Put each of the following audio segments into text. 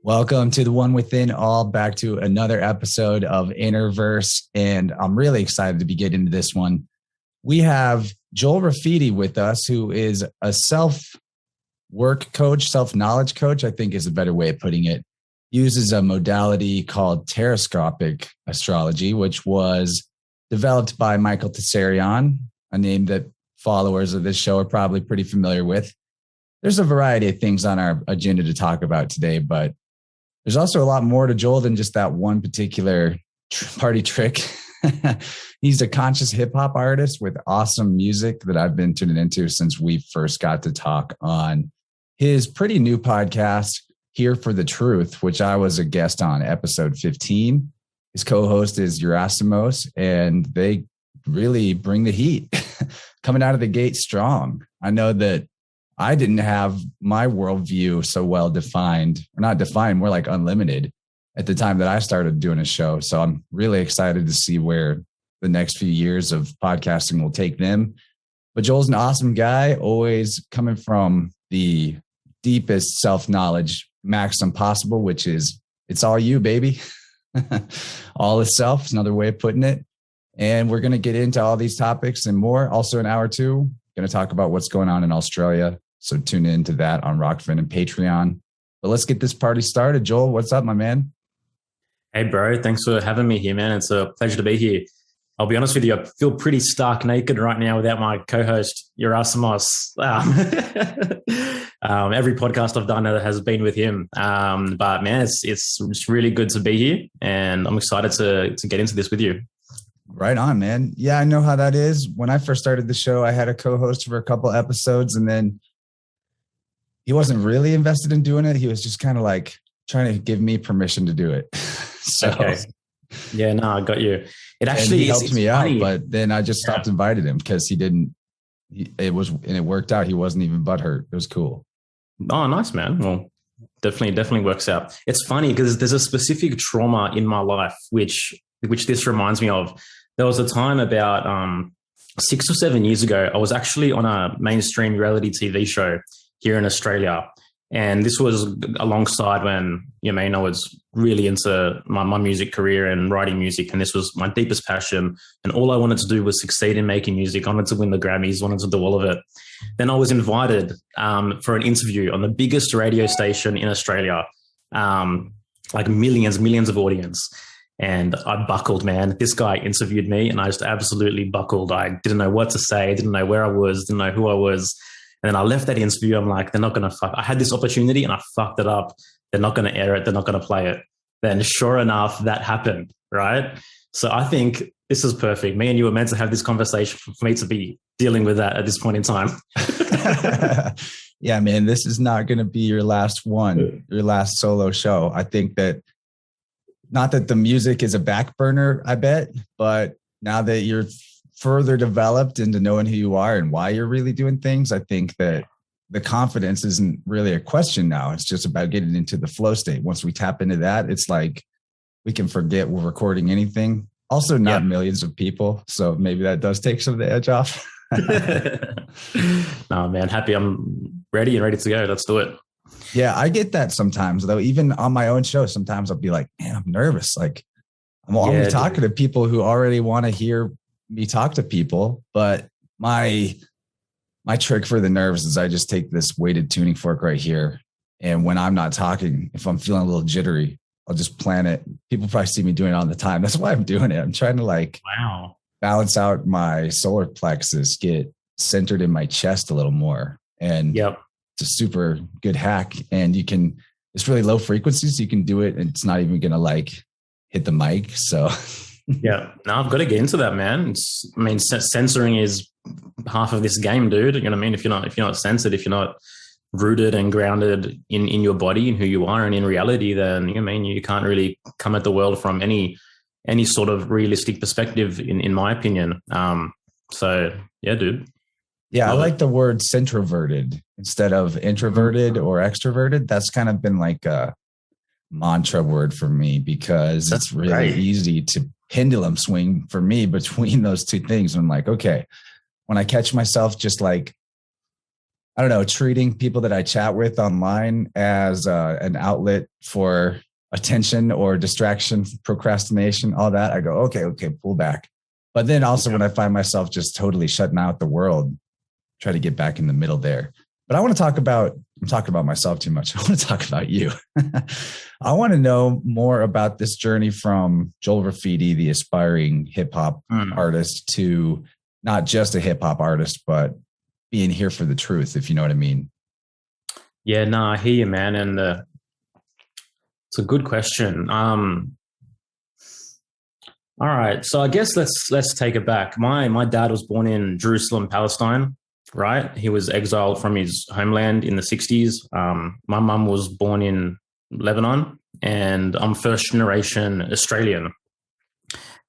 Welcome to the One Within All, back to another episode of InnerVerse, and I'm really excited to be getting into this one. We have Joel Rafidi with us, who is a self-work coach, self-knowledge coach, I think is a better way of putting it. Uses a modality called Terrascopic astrology, which was developed by Michael Tsarion, a name that followers of this show are probably pretty familiar with. There's a variety of things on our agenda to talk about today, but there's also a lot more to Joel than just that one particular party trick. He's a conscious hip hop artist with awesome music that I've been tuning into since we first got to talk on his pretty new podcast, Here for the Truth, which I was a guest on episode 15. His co-host is Gerasimos, and they really bring the heat coming out of the gate strong. I know that I didn't have my worldview so well defined, or not defined, more like unlimited at the time that I started doing a show. So I'm really excited to see where the next few years of podcasting will take them. But Joel's an awesome guy, always coming from the deepest self-knowledge maxim possible, which is it's all you, baby. All is self is another way of putting it. And we're going to get into all these topics and more. Also in hour two, going to talk about what's going on in Australia. So tune in to that on Rockfin and Patreon. But let's get this party started. Joel, what's up, my man? Hey, bro. Thanks for having me here, man. It's a pleasure to be here. I'll be honest with you, I feel pretty stark naked right now without my co-host, Gerasimos. Every podcast I've done has been with him. But, man, it's really good to be here, and I'm excited to get into this with you. Right on, man. Yeah, I know how that is. When I first started the show, I had a co-host for a couple episodes, and then he wasn't really invested in doing it. He was just kind of like trying to give me permission to do it. So, okay. Yeah, no, I got you. It actually helped me out, but then I just stopped inviting him because it worked out. He wasn't even butthurt. It was cool. Oh, nice, man. Well, definitely works out. It's funny because there's a specific trauma in my life, which this reminds me of. There was a time about 6 or 7 years ago, I was actually on a mainstream reality TV show here in Australia. And this was alongside when, I was really into my music career and writing music. And this was my deepest passion. And all I wanted to do was succeed in making music. I wanted to win the Grammys, wanted to do all of it. Then I was invited for an interview on the biggest radio station in Australia, like millions of audience. And I buckled, man. This guy interviewed me and I just absolutely buckled. I didn't know what to say, didn't know where I was, didn't know who I was. And then I left that interview. I'm like, they're not going to fuck. I had this opportunity and I fucked it up. They're not going to air it. They're not going to play it. Then sure enough, that happened, right? So I think this is perfect. Me and you were meant to have this conversation for me to be dealing with that at this point in time. Yeah, man, this is not going to be your last one, your last solo show. I think that not that the music is a back burner, I bet, but now that you're further developed into knowing who you are and why you're really doing things, I think that the confidence isn't really a question now. It's just about getting into the flow state. Once we tap into that, it's like we can forget we're recording anything. Also, not millions of people. So maybe that does take some of the edge off. No, man, happy. I'm ready to go. Let's do it. Yeah, I get that sometimes, though. Even on my own show, sometimes I'll be like, man, I'm nervous. Like I'm always talking to people who already want to hear me talk to people. But my trick for the nerves is I just take this weighted tuning fork right here. And when I'm not talking, if I'm feeling a little jittery, I'll just plant it. People probably see me doing it all the time. That's why I'm doing it. I'm trying to balance out my solar plexus, get centered in my chest a little more. And it's a super good hack. And it's really low frequencies. So you can do it and it's not even going to hit the mic. So yeah, no, I've got to get into that, man. Censoring is half of this game, dude. You know what I mean? If you're not censored, if you're not rooted and grounded in your body and who you are and in reality, then you can't really come at the world from any sort of realistic perspective, in my opinion. So yeah, dude. Yeah, I like the word centroverted instead of introverted or extroverted. That's kind of been like a mantra word for me because it's really easy to pendulum swing for me between those two things. I'm like, okay, when I catch myself just I don't know, treating people that I chat with online as an outlet for attention or distraction, procrastination, all that. I go, okay, pull back. But then also when I find myself just totally shutting out the world, try to get back in the middle there. But I'm talking about myself too much. I want to talk about you. I want to know more about this journey from Joel Rafidi, the aspiring hip hop artist, to not just a hip hop artist, but being here for the truth, if you know what I mean. Yeah, no, I hear you, man. And it's a good question. All right. So I guess let's take it back. My dad was born in Jerusalem, Palestine, right? He was exiled from his homeland in the 60s. My mum was born in Lebanon, and I'm first generation Australian.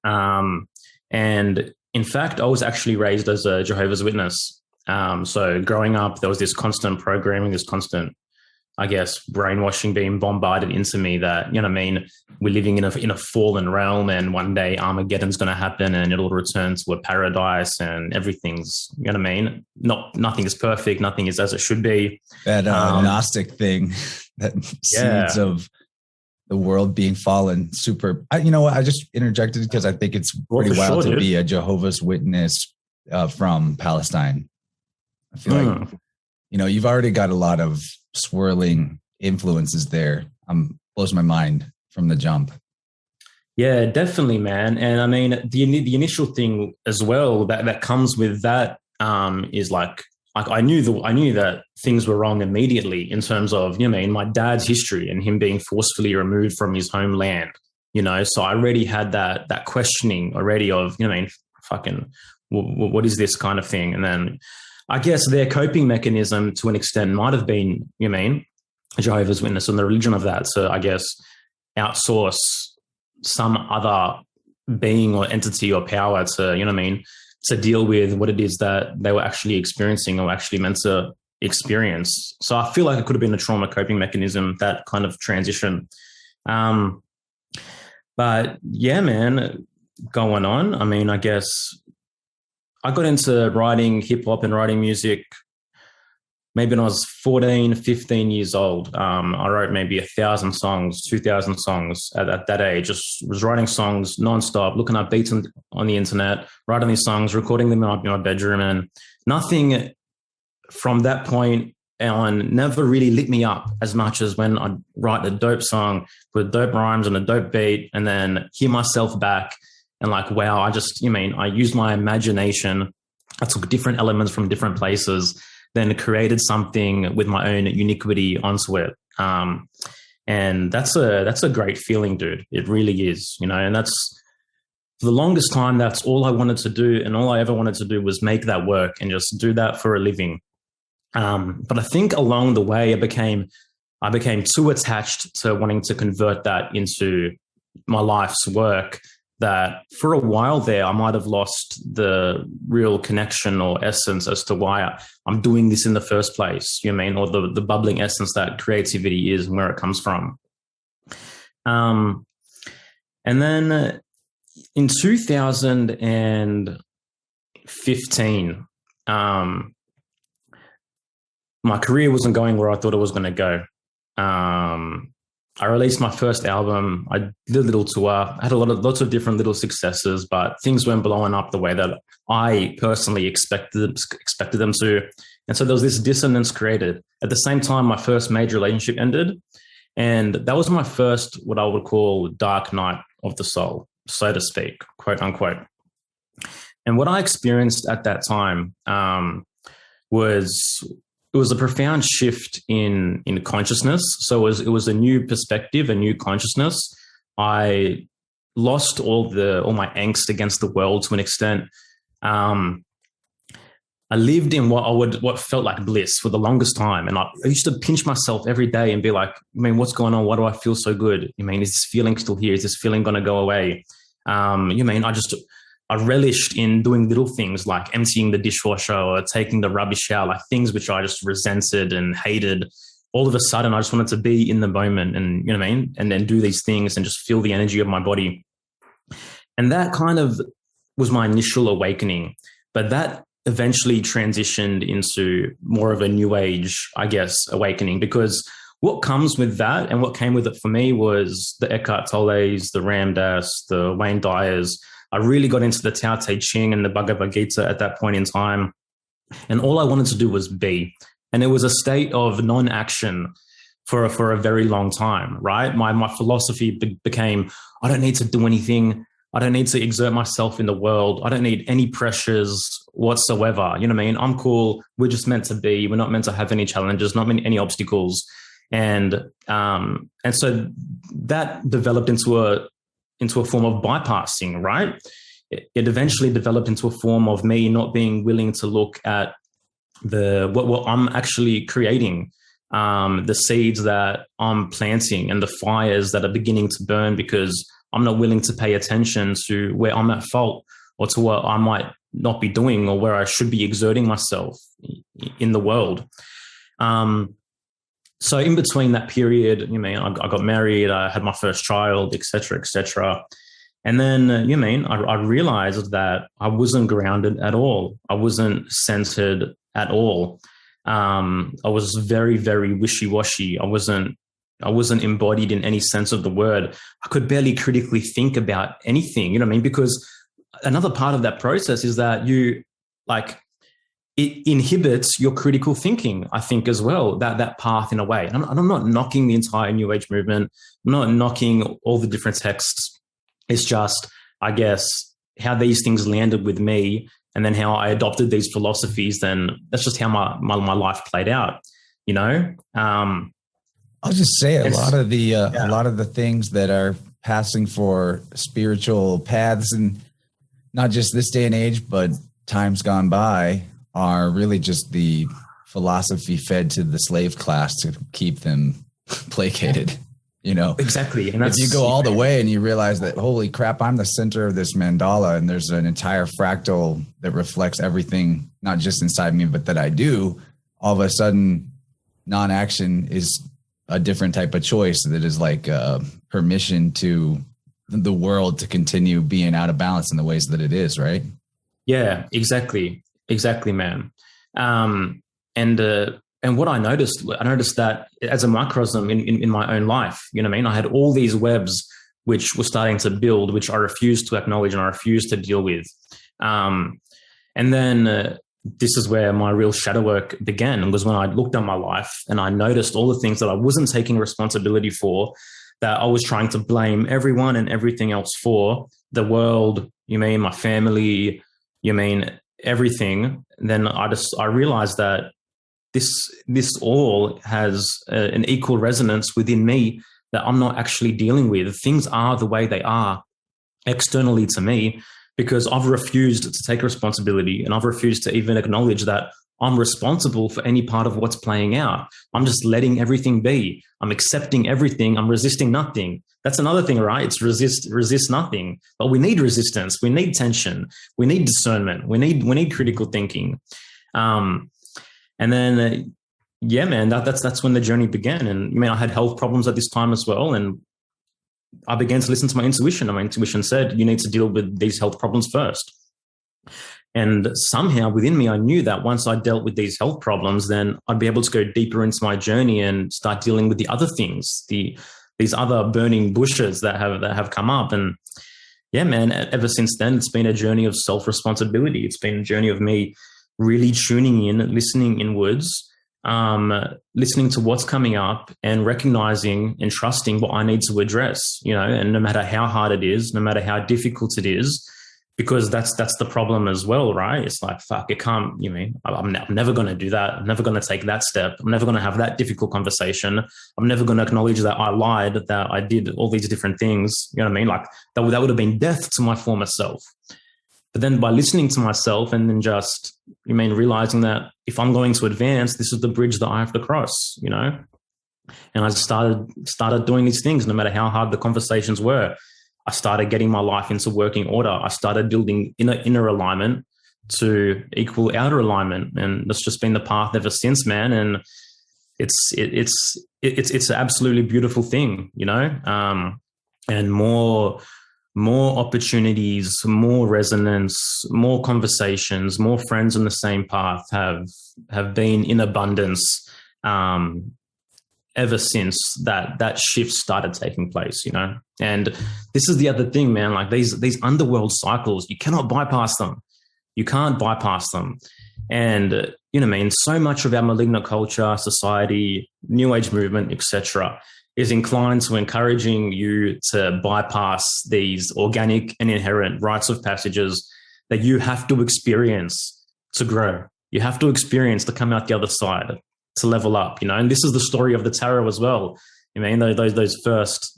And in fact, I was actually raised as a Jehovah's Witness. So growing up, there was this constant programming, this constant, I guess, brainwashing being bombarded into me that, you know what I mean, we're living in a fallen realm, and one day Armageddon's going to happen and it'll return to a paradise and everything's, you know what I mean? Nothing is perfect. Nothing is as it should be. That Gnostic thing, that seeds of the world being fallen. Super. You know what? I just interjected because I think it's pretty wild to be a Jehovah's Witness from Palestine. I feel like, you know, you've already got a lot of swirling influences there. Blows my mind from the jump. Yeah, definitely, man. And I mean, the initial thing as well that comes with that is like I knew that things were wrong immediately in terms of, you know, I mean, my dad's history and him being forcefully removed from his homeland. You know, so I already had that questioning already of, you know, I mean, fucking, what is this kind of thing? And then I guess their coping mechanism to an extent might have been, you know I mean, Jehovah's Witness and the religion of that. So I guess outsource some other being or entity or power to, you know what I mean, to deal with what it is that they were actually experiencing or actually meant to experience. So I feel like it could have been a trauma coping mechanism, that kind of transition. But yeah, man, going on. I mean, I guess I got into writing hip hop and writing music maybe when I was 14, 15 years old. I wrote maybe 1,000 songs, 2,000 songs at that age. Just was writing songs nonstop, looking up beats on the internet, writing these songs, recording them in my bedroom, and nothing from that point on never really lit me up as much as when I'd write a dope song with dope rhymes and a dope beat and then hear myself back and like, wow, I used my imagination. I took different elements from different places, then created something with my own uniquity onto it. And that's a great feeling, dude. It really is, you know, and that's for the longest time, that's all I wanted to do. And all I ever wanted to do was make that work and just do that for a living. But I think along the way, I became too attached to wanting to convert that into my life's work that for a while there, I might have lost the real connection or essence as to why I'm doing this in the first place, you know what I mean? Or the bubbling essence that creativity is and where it comes from. And then in 2015, my career wasn't going where I thought it was going to go. I released my first album. I did a little tour. I had lots of different little successes, but things weren't blowing up the way that I personally expected them to. And so there was this dissonance created. At the same time, my first major relationship ended. And that was my first, what I would call dark night of the soul, so to speak, quote unquote. And what I experienced at that time was a profound shift in consciousness. So it was a new perspective, a new consciousness. I lost all my angst against the world to an extent. I lived in what felt like bliss for the longest time. And I used to pinch myself every day and be like, I mean, what's going on? Why do I feel so good? I mean, is this feeling still here? Is this feeling going to go away? I relished in doing little things like emptying the dishwasher or taking the rubbish out, like things which I just resented and hated. All of a sudden, I just wanted to be in the moment and, you know what I mean? And then do these things and just feel the energy of my body. And that kind of was my initial awakening. But that eventually transitioned into more of a new age, I guess, awakening, because what comes with that and what came with it for me was the Eckhart Tolles, the Ram Dass, the Wayne Dyers. I really got into the Tao Te Ching and the Bhagavad Gita at that point in time. And all I wanted to do was be. And it was a state of non-action for a very long time, right? My philosophy became, I don't need to do anything. I don't need to exert myself in the world. I don't need any pressures whatsoever. You know what I mean? I'm cool. We're just meant to be. We're not meant to have any challenges, not any obstacles. And so that developed into a form of bypassing, right? It eventually developed into a form of me not being willing to look at what I'm actually creating, the seeds that I'm planting and the fires that are beginning to burn, because I'm not willing to pay attention to where I'm at fault or to what I might not be doing or where I should be exerting myself in the world. So in between that period, I got married, I had my first child, et cetera, et cetera. And then, I realized that I wasn't grounded at all. I wasn't centered at all. I was very, very wishy-washy. I wasn't embodied in any sense of the word. I could barely critically think about anything, because another part of that process is that it inhibits your critical thinking, I think, as well, that path in a way. And I'm not knocking the entire New Age movement. I'm not knocking all the different texts. It's just, I guess, how these things landed with me and then how I adopted these philosophies, then that's just how my life played out, I'll just say a lot of the things that are passing for spiritual paths, and not just this day and age, but times gone by, are really just the philosophy fed to the slave class to keep them placated. Exactly. And if you go all the way and you realize that, holy crap, I'm the center of this mandala and there's an entire fractal that reflects everything, not just inside me, but that I do, all of a sudden non-action is a different type of choice that is like permission to the world to continue being out of balance in the ways that it is, right? Yeah, exactly. Exactly, man. And what I noticed that as a microcosm in my own life, I had all these webs which were starting to build, which I refused to acknowledge and I refused to deal with. And then this is where my real shadow work began, was when I looked at my life and I noticed all the things that I wasn't taking responsibility for, that I was trying to blame everyone and everything else for, the world, my family, everything. Then I realized that this all has an equal resonance within me that I'm not actually dealing with. Things are the way they are externally to me because I've refused to take responsibility, and I've refused to even acknowledge that I'm responsible for any part of what's playing out. I'm just letting everything be. I'm accepting everything. I'm resisting nothing. That's another thing, right? It's resist nothing. But we need resistance. We need tension. We need discernment. We need critical thinking. And then, man, that's when the journey began. And I had health problems at this time as well. And I began to listen to my intuition. And my intuition said, you need to deal with these health problems first. And somehow within me, I knew that once I dealt with these health problems, then I'd be able to go deeper into my journey and start dealing with the other things, these other burning bushes that have come up. And yeah, man, ever since then, it's been a journey of self-responsibility. It's been a journey of me really tuning in, listening inwards, listening to what's coming up and recognizing and trusting what I need to address, and no matter how hard it is, no matter how difficult it is, because that's the problem as well, right? It's like, fuck, it can't, I'm never going to do that. I'm never going to take that step. I'm never going to have that difficult conversation. I'm never going to acknowledge that I lied, that I did all these different things. You know what I mean? Like that would have been death to my former self. But then by listening to myself and then just, realizing that if I'm going to advance, this is the bridge that I have to cross, And I started doing these things, no matter how hard the conversations were. I started getting my life into working order. I started building inner alignment to equal outer alignment. And that's just been the path ever since, man. And it's an absolutely beautiful thing, And more more opportunities, more resonance, more conversations, more friends on the same path have been in abundance ever since that shift started taking place, you know. And this is the other thing, man, like these underworld cycles, you cannot bypass them. You can't bypass them. And you know what I mean, so much of our malignant culture, society, new age movement, etc., is inclined to encouraging you to bypass these organic and inherent rites of passages that you have to experience to grow. You have to experience to come out the other side, to level up, you know. And this is the story of the tarot as well. I mean, those first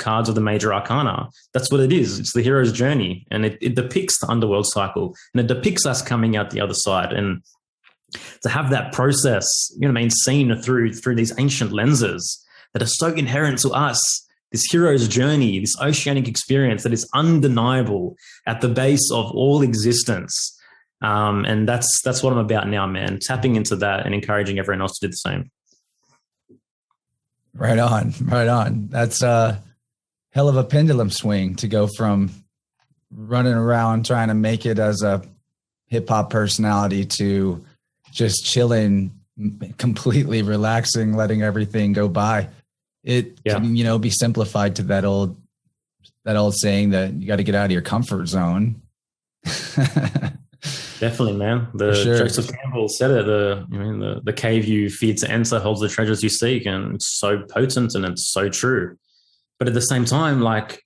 cards of the major arcana, that's what it is. It's the hero's journey, and it depicts the underworld cycle, and it depicts us coming out the other side. And to have that process, you know what I mean, seen through these ancient lenses that are so inherent to us, this hero's journey, this oceanic experience that is undeniable at the base of all existence. And that's what I'm about now, man, tapping into that and encouraging everyone else to do the same. Right on. That's a hell of a pendulum swing to go from running around trying to make it as a hip hop personality to just chilling, completely relaxing, letting everything go by. It can, you know, be simplified to that old saying that you got to get out of your comfort zone. Definitely, man. Joseph Campbell said it. The cave you fear to enter holds the treasures you seek, and it's so potent and it's so true. But at the same time, like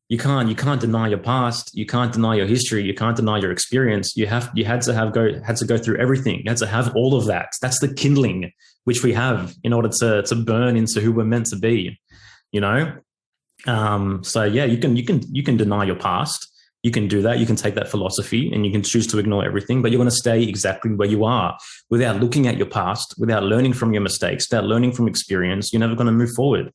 you can't deny your past, you can't deny your history, you can't deny your experience. You had to go through everything. You had to have all of that. That's the kindling which we have in order to burn into who we're meant to be. You know. So yeah, you can deny your past. You can do that. You can take that philosophy and you can choose to ignore everything, but you're going to stay exactly where you are without looking at your past, without learning from your mistakes, without learning from experience. You're never going to move forward.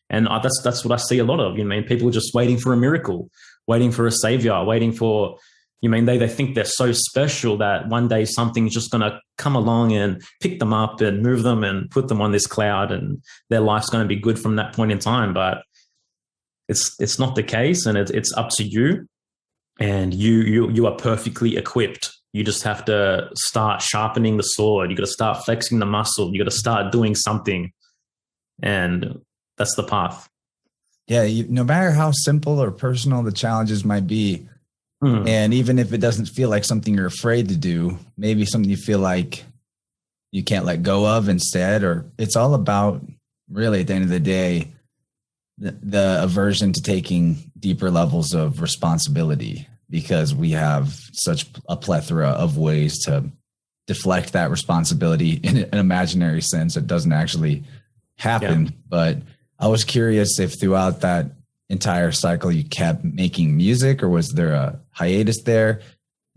And that's what I see a lot of. You know, people are just waiting for a miracle, waiting for a savior, waiting for, they think they're so special that one day something's just going to come along and pick them up and move them and put them on this cloud and their life's going to be good from that point in time. But it's not the case, and it's up to you. And you are perfectly equipped. You just have to start sharpening the sword. You got to start flexing the muscle. You got to start doing something. And that's the path. Yeah. No matter how simple or personal the challenges might be, and even if it doesn't feel like something you're afraid to do, maybe something you feel like you can't let go of instead, or it's all about, really, at the end of the day, the aversion to taking deeper levels of responsibility, because we have such a plethora of ways to deflect that responsibility in an imaginary sense. It doesn't actually happen. Yeah. But I was curious if throughout that entire cycle you kept making music, or was there a hiatus there?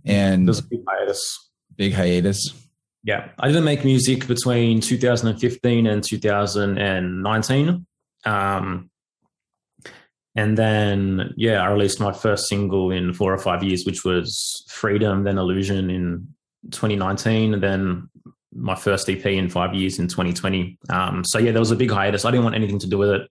And there's a big hiatus. Big hiatus. Yeah. I didn't make music between 2015 and 2019. And then, I released my first single in 4 or 5 years, which was Freedom, then Illusion in 2019, and then my first EP in 5 years in 2020. So there was a big hiatus. I didn't want anything to do with it.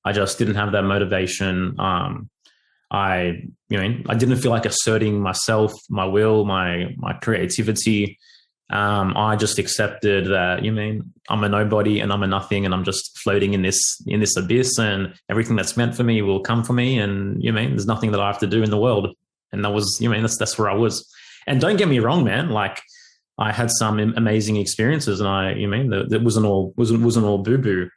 I just didn't have that motivation. I didn't feel like asserting myself, my will, my creativity. I just accepted that, I'm a nobody and I'm a nothing, and I'm just floating in this abyss, and everything that's meant for me will come for me. And, there's nothing that I have to do in the world. And that was, that's where I was. And don't get me wrong, man. Like, I had some amazing experiences, and it wasn't all boo-boo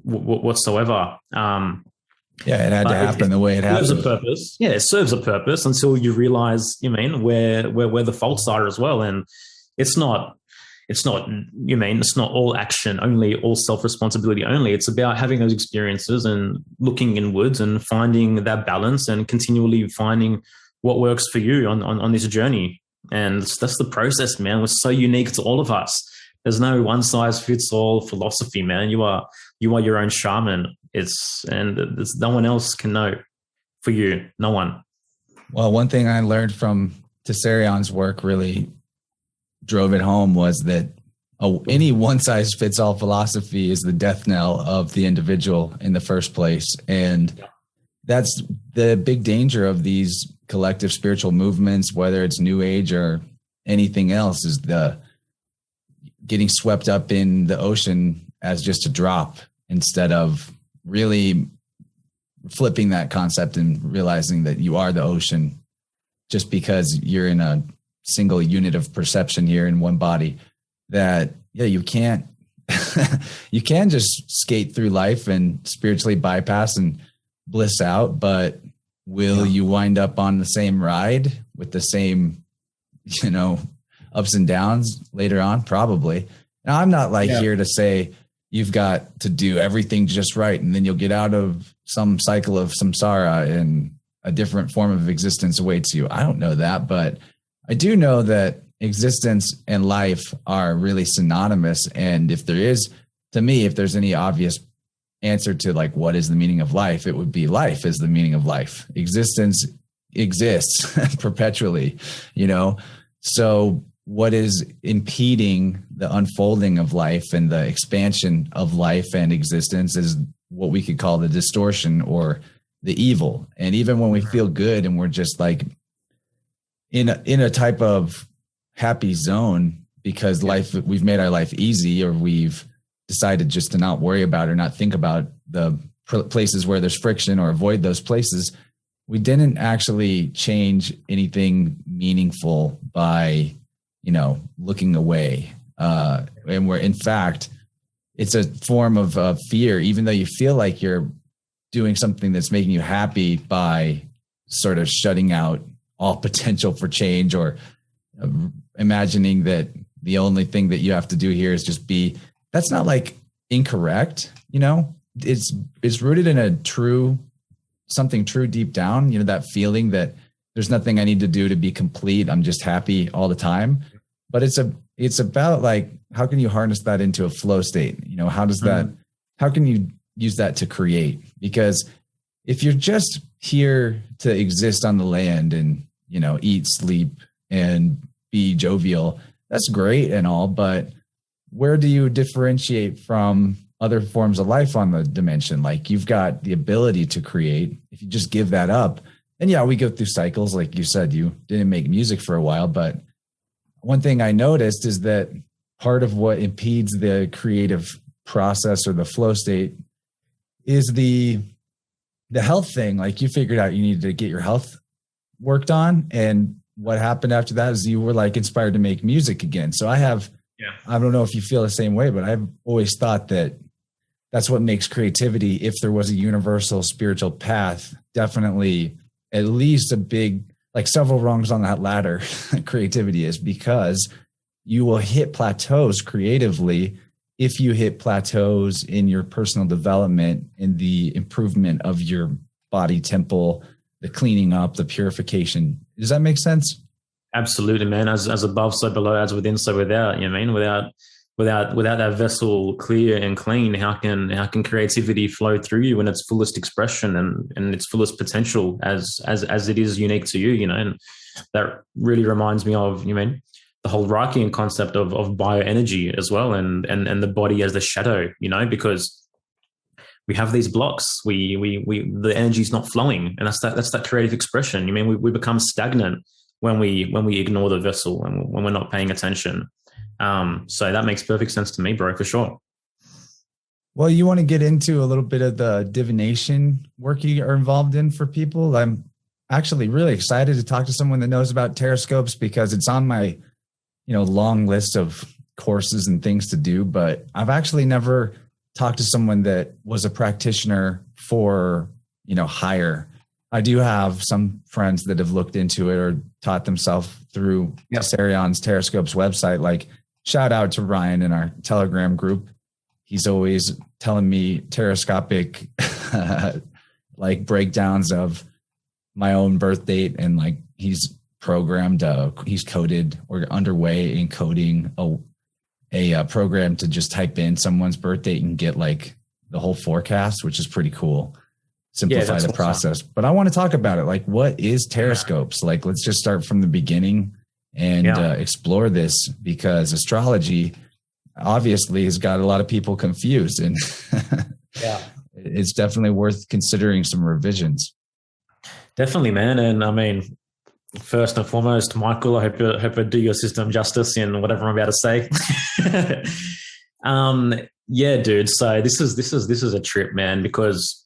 whatsoever. It had to happen the way it happened. It serves a purpose. Yeah, it serves a purpose until you realize, where the faults are as well. And it's not all action only, all self-responsibility only. It's about having those experiences and looking inwards and finding that balance and continually finding what works for you on this journey. And that's the process, man. It's so unique to all of us. There's no one size fits all philosophy, man. You are your own shaman. There's no one else can know for you. No one. Well, one thing I learned from Tsarion's work really drove it home was that any one size fits all philosophy is the death knell of the individual in the first place. And that's the big danger of these collective spiritual movements, whether it's New Age or anything else, is the getting swept up in the ocean as just a drop instead of really flipping that concept and realizing that you are the ocean just because you're in a single unit of perception here in one body. That, yeah, you can't you can just skate through life and spiritually bypass and bliss out, but will you wind up on the same ride with the same, ups and downs later on? Probably. Now, I'm not here to say you've got to do everything just right and then you'll get out of some cycle of samsara and a different form of existence awaits you. I don't know that, but I do know that existence and life are really synonymous. And if there's any obvious answer to like, what is the meaning of life? It would be life is the meaning of life. Existence exists perpetually, So what is impeding the unfolding of life and the expansion of life and existence is what we could call the distortion or the evil. And even when we feel good and we're just like in a type of happy zone because we've made our life easy, or we've decided just to not worry about or not think about the places where there's friction or avoid those places, we didn't actually change anything meaningful by, looking away. And we're, in fact, it's a form of fear, even though you feel like you're doing something that's making you happy by sort of shutting out all potential for change or imagining that the only thing that you have to do here is just be. That's not like incorrect, it's rooted in something true deep down, that feeling that there's nothing I need to do to be complete. I'm just happy all the time. But it's about like, how can you harness that into a flow state? How can you use that to create? Because if you're just here to exist on the land and, eat, sleep, and be jovial, that's great and all, but where do you differentiate from other forms of life on the dimension? Like, you've got the ability to create. If you just give that up, and we go through cycles. Like you said, you didn't make music for a while, but one thing I noticed is that part of what impedes the creative process or the flow state is the health thing. Like, you figured out you needed to get your health worked on. And what happened after that is you were like inspired to make music again. So I don't know if you feel the same way, but I've always thought that that's what makes creativity. If there was a universal spiritual path, definitely at least a big, like several rungs on that ladder, creativity is, because you will hit plateaus creatively if you hit plateaus in your personal development, in the improvement of your body temple, the cleaning up, the purification. Does that make sense? Absolutely, man. As above, so below, as within, so without. Without that vessel clear and clean, how can creativity flow through you in its fullest expression and its fullest potential as it is unique to you? And that really reminds me of the whole Reichian concept of bioenergy as well, and the body as the shadow. Because we have these blocks, the energy is not flowing, and that's that creative expression. We become stagnant when we ignore the vessel and when we're not paying attention. So that makes perfect sense to me, bro, for sure. Well, you want to get into a little bit of the divination work you are involved in for people? I'm actually really excited to talk to someone that knows about Taroscopes, because it's on my, long list of courses and things to do, but I've actually never talked to someone that was a practitioner for, hire. I do have some friends that have looked into it or taught themselves through Tsarion's Taroscopes website. Like, shout out to Ryan in our Telegram group. He's always telling me Terrascopic like breakdowns of my own birth date, and like he's coded or underway in coding a program to just type in someone's birth date and get like the whole forecast, which is pretty cool. Simplify the process. But I want to talk about it. Like, what is Taroscopes? Like, let's just start from the beginning and explore this, because astrology obviously has got a lot of people confused, and it's definitely worth considering some revisions. Definitely, man. And I mean, first and foremost, Michael, hope I do your system justice in whatever I'm about to say. Yeah, dude. So this is a trip, man, because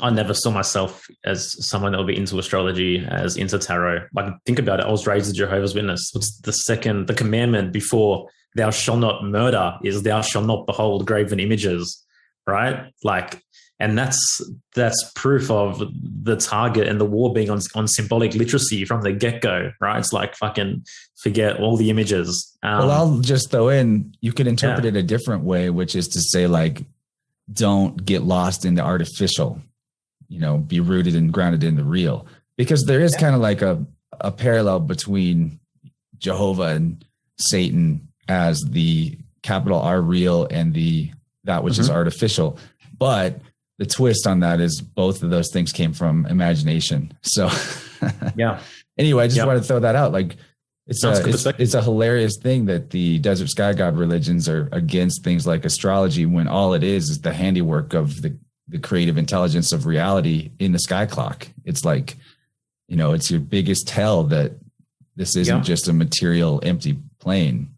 I never saw myself as someone that would be into astrology, as into tarot. Like, think about it. I was raised a Jehovah's Witness. What's the commandment before thou shalt not murder is thou shalt not behold graven images, right? Like, and that's proof of the target and the war being on symbolic literacy from the get-go, right? It's like, fucking forget all the images. Well, I'll just throw in, you can interpret it a different way, which is to say, like, don't get lost in the artificial, be rooted and grounded in the real, because there is kind of like a parallel between Jehovah and Satan as the capital R real and that which is artificial. But the twist on that is both of those things came from imagination. So yeah. Anyway, I just want to throw that out. Like, it's a hilarious thing that the desert sky god religions are against things like astrology, when all it is the handiwork of the creative intelligence of reality in the sky clock. It's like, it's your biggest tell that this isn't just a material empty plane.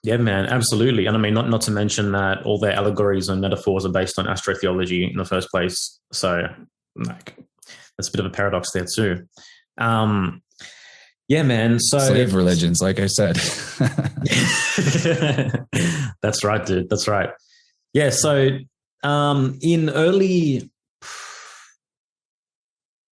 Yeah, man, absolutely. And I mean, not to mention that all their allegories and metaphors are based on astrotheology in the first place. So, like, that's a bit of a paradox there too. Yeah, man. So slave religions, like I said. That's right, dude. That's right. Yeah. So, it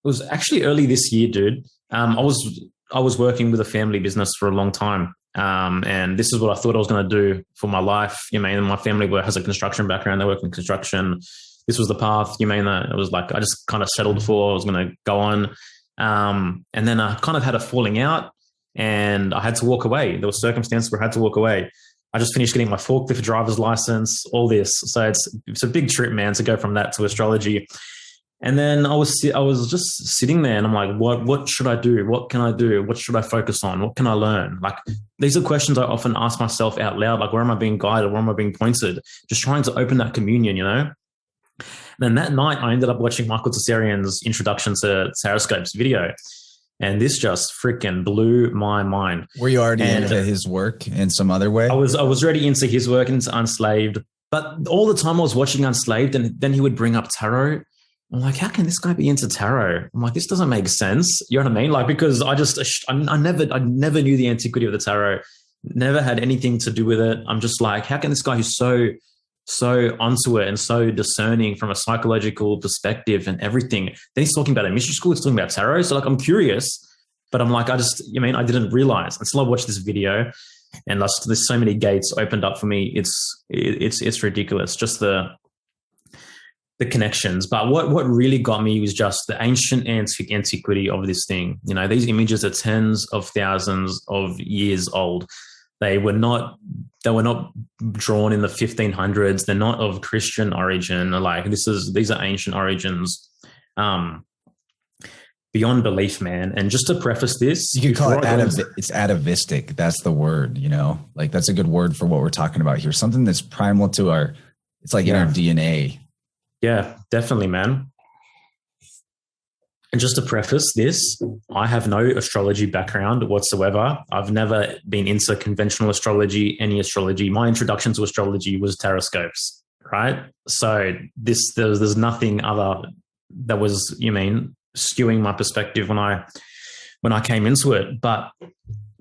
was actually early this year, dude. I was working with a family business for a long time. And this is what I thought I was going to do for my life. My family has a construction background. They work in construction. This was the path. It was like, I just kind of settled for I was going to go on. And then I kind of had a falling out and I had to walk away. There were circumstances where I had to walk away. I just finished getting my forklift driver's license, all this. So it's a big trip, man, to go from that to astrology. And then I was just sitting there and I'm like, what should I do? What can I do? What should I focus on? What can I learn? Like, these are questions I often ask myself out loud. Like, where am I being guided? Where am I being pointed? Just trying to open that communion, And then that night I ended up watching Michael Tsarion's introduction to Taroscopes video. And this just freaking blew my mind. Were you already into his work in some other way? I was already into his work, into Unslaved. But all the time I was watching Unslaved, and then he would bring up tarot. I'm like, how can this guy be into tarot? I'm like, this doesn't make sense. You know what I mean? Like, because I never knew the antiquity of the tarot, never had anything to do with it. I'm just like, how can this guy who's so onto it and so discerning from a psychological perspective and everything, then he's talking about a mystery school, he's talking about tarot. So like, I'm curious, but I'm like, I didn't realize until I watched this video, and there's so many gates opened up for me. It's ridiculous. Just the connections. But what really got me was just the ancient antiquity of this thing. These images are tens of thousands of years old. They were not drawn in the 1500s. They're not of Christian origin. Like, these are ancient origins, beyond belief, man. And just to preface this, you can call it it's atavistic. That's the word, like, that's a good word for what we're talking about here. Something that's primal to it's like in our DNA. Yeah, definitely, man. And just to preface this, I have no astrology background whatsoever. I've never been into conventional astrology, any astrology. My introduction to astrology was Taroscopes, right? So there's nothing other that was, skewing my perspective when I came into it. But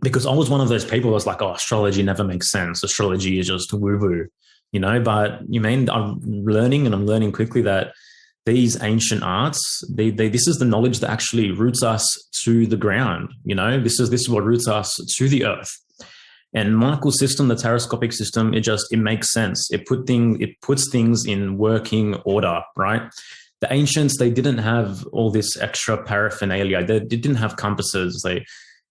because I was one of those people that was like, oh, astrology never makes sense. Astrology is just woo-woo, but I'm learning quickly that these ancient arts, this is the knowledge that actually roots us to the ground. This is what roots us to the earth. And Michael's system, the Terrascopic system, it makes sense. It puts things in working order, right? The ancients, they didn't have all this extra paraphernalia. They didn't have compasses. They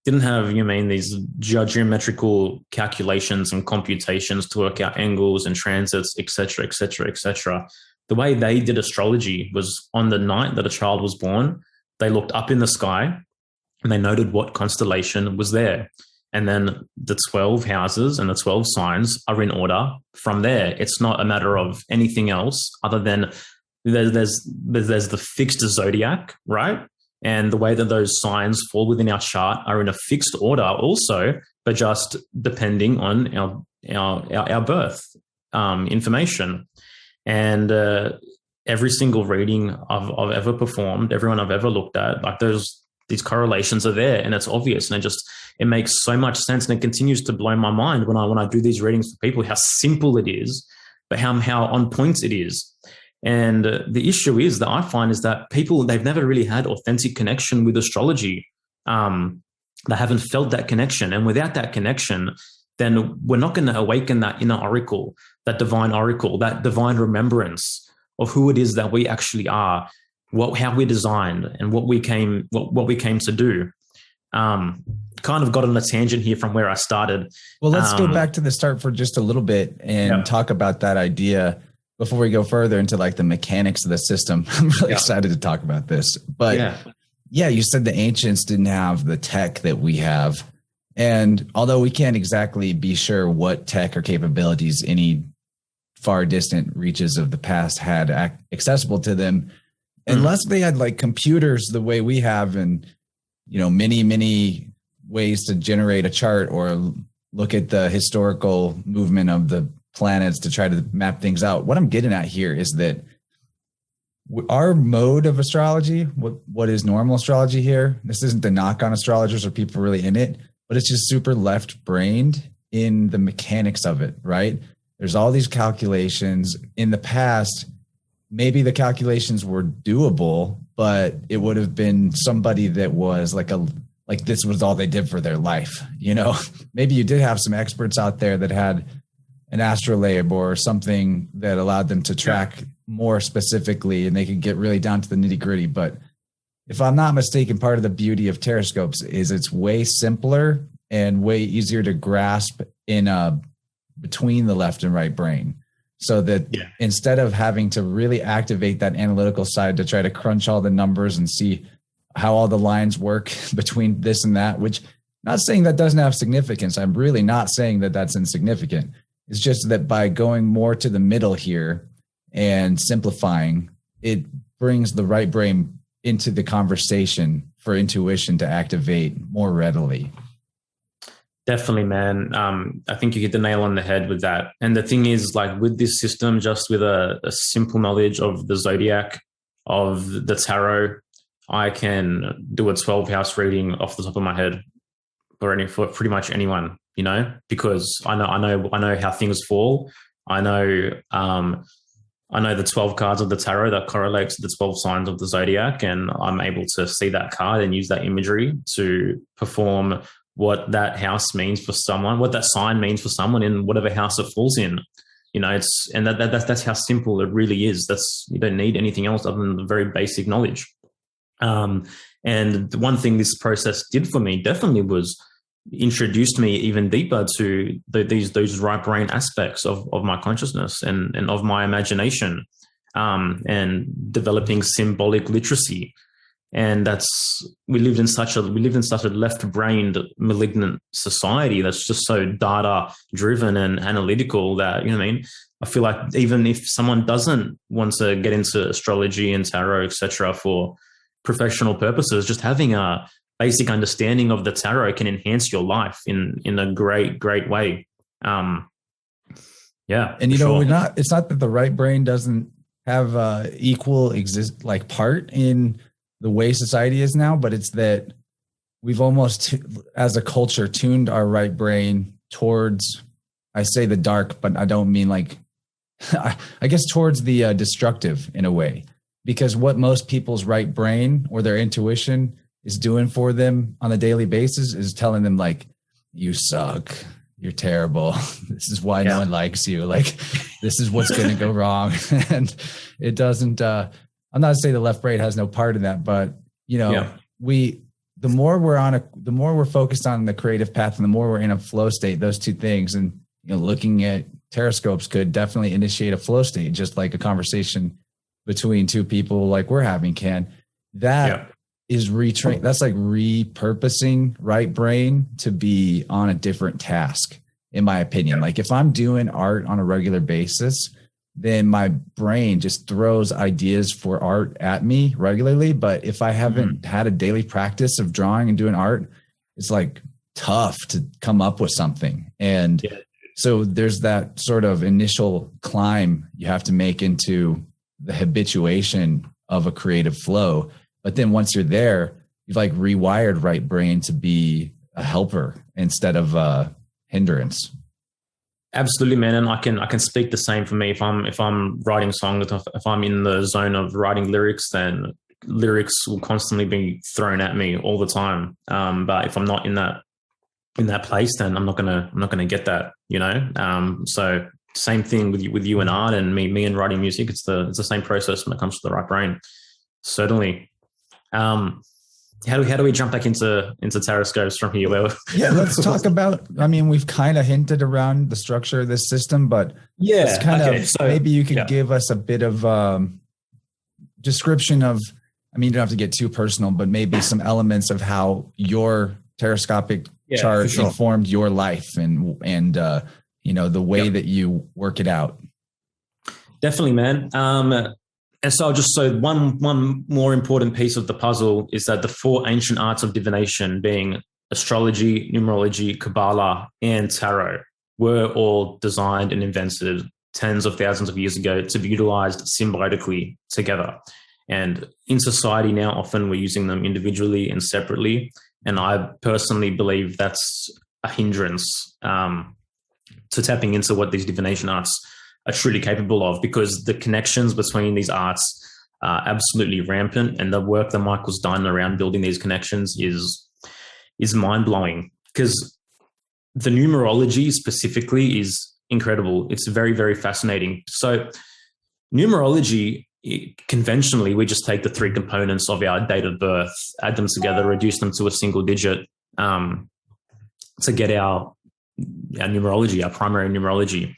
didn't have, these geometrical calculations and computations to work out angles and transits, et cetera, et cetera, et cetera. The way they did astrology was on the night that a child was born, they looked up in the sky and they noted what constellation was there. And then the 12 houses and the 12 signs are in order from there. It's not a matter of anything else other than there's the fixed zodiac, right? And the way that those signs fall within our chart are in a fixed order also, but just depending on our birth information. And every single reading I've ever performed, everyone I've ever looked at, like these correlations are there, and it's obvious, and it makes so much sense, and it continues to blow my mind when I do these readings for people, how simple it is, but how on point it is. And the issue is that I find is that people, they've never really had authentic connection with astrology. They haven't felt that connection, and without that connection, then we're not going to awaken that inner oracle, that divine remembrance of who it is that we actually are, how we're designed, and what we came to do. Kind of got on a tangent here from where I started. Well, let's go back to the start for just a little bit and talk about that idea before we go further into like the mechanics of the system. I'm really excited to talk about this. But yeah, you said the ancients didn't have the tech that we have. And although we can't exactly be sure what tech or capabilities any far distant reaches of the past had accessible to them, unless they had like computers the way we have, and, you know, many ways to generate a chart or look at the historical movement of the planets to try to map things out. What I'm getting at here is that our mode of astrology, what is normal astrology here, this isn't the knock on astrologers or people really in it, but it's just super left-brained in the mechanics of it, right? There's all these calculations. In the past, maybe the calculations were doable, but it would have been somebody that was like this was all they did for their life. You know, maybe you did have some experts out there that had an astrolabe or something that allowed them to track more specifically, and they could get really down to the nitty gritty. But if I'm not mistaken, part of the beauty of Taroscopes is it's way simpler and way easier to grasp in between the left and right brain. So that instead of having to really activate that analytical side to try to crunch all the numbers and see how all the lines work between this and that, which not saying that doesn't have significance. I'm really not saying that that's insignificant. It's just that by going more to the middle here and simplifying, it brings the right brain into the conversation for intuition to activate more readily. Definitely, man. I think you hit the nail on the head with that. And the thing is, like with this system, just with a simple knowledge of the zodiac, of the tarot, I can do a 12-house reading off the top of my head for pretty much anyone, you know, because I know how things fall. I know the 12 cards of the tarot that correlates to the 12 signs of the zodiac, and I'm able to see that card and use that imagery to perform what that house means for someone, what that sign means for someone in whatever house it falls in. You know, that's how simple it really is. You don't need anything else other than the very basic knowledge. And the one thing this process did for me definitely was introduced me even deeper to those right brain aspects of my consciousness and of my imagination, and developing symbolic literacy. And we lived in such a left-brained, malignant society that's just so data-driven and analytical that, you know what I mean? I feel like even if someone doesn't want to get into astrology and tarot, etc., for professional purposes, just having a basic understanding of the tarot can enhance your life in a great way. And you know, it's not that the right brain doesn't have equal part in the way society is now, but it's that we've almost, as a culture, tuned our right brain towards, I say the dark, but I don't mean like, I guess towards the destructive in a way, because what most people's right brain or their intuition is doing for them on a daily basis is telling them like, you suck, you're terrible, this is why no one likes you, like this is what's going to go wrong. And it doesn't, I'm not saying the left brain has no part in that, but you know, the more we're focused on the creative path and the more we're in a flow state, those two things, and you know, looking at Taroscopes could definitely initiate a flow state, just like a conversation between two people like we're having can. That is retrain. That's like repurposing right brain to be on a different task, in my opinion. Like if I'm doing art on a regular basis, then my brain just throws ideas for art at me regularly. But if I haven't had a daily practice of drawing and doing art, it's like tough to come up with something. And so there's that sort of initial climb you have to make into the habituation of a creative flow. But then once you're there, you've like rewired right brain to be a helper instead of a hindrance. Absolutely, man. And I can speak the same for me. If I'm writing songs, if I'm in the zone of writing lyrics, then lyrics will constantly be thrown at me all the time. But if I'm not in that place, then I'm not gonna get that, you know. So same thing with you and art, and me and writing music. It's the same process when it comes to the right brain. Certainly. How do we jump back into Taroscopes from here? Well, yeah, let's talk about. I mean, we've kind of hinted around the structure of this system, but it's kind of maybe you could give us a bit of description of. I mean, you don't have to get too personal, but maybe some elements of how your Terrascopic chart informed your life and the way that you work it out. Definitely, man. And so one more important piece of the puzzle is that the four ancient arts of divination, being astrology, numerology, Kabbalah, and tarot, were all designed and invented tens of thousands of years ago to be utilized symbiotically together. And in society now, often we're using them individually and separately. And I personally believe that's a hindrance to tapping into what these divination arts are truly capable of, because the connections between these arts are absolutely rampant, and the work that Michael's done around building these connections is mind-blowing, because the numerology specifically is incredible. It's very, very fascinating. So numerology, conventionally, we just take the three components of our date of birth, add them together, reduce them to a single digit to get our numerology, our primary numerology.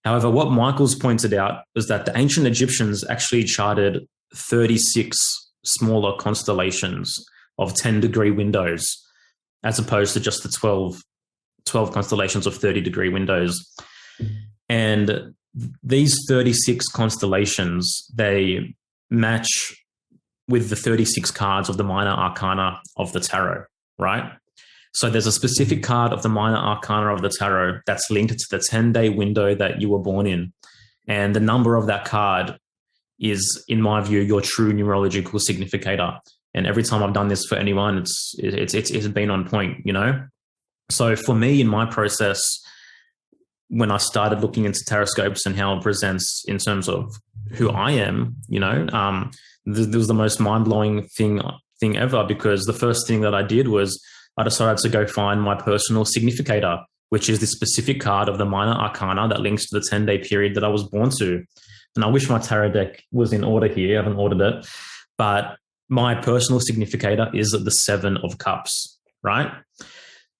However, what Michael's pointed out is that the ancient Egyptians actually charted 36 smaller constellations of 10-degree windows, as opposed to just the 12 constellations of 30-degree windows. And these 36 constellations, they match with the 36 cards of the minor arcana of the tarot, right? So there's a specific card of the minor arcana of the tarot that's linked to the 10-day window that you were born in. And the number of that card is, in my view, your true numerological significator. And every time I've done this for anyone, it's been on point, you know? So for me, in my process, when I started looking into Taroscopes and how it presents in terms of who I am, you know, this was the most mind-blowing thing ever, because the first thing that I did was I decided to go find my personal significator, which is the specific card of the minor arcana that links to the 10-day period that I was born to. And I wish my tarot deck was in order here. I haven't ordered it. But my personal significator is the 7 of Cups, right?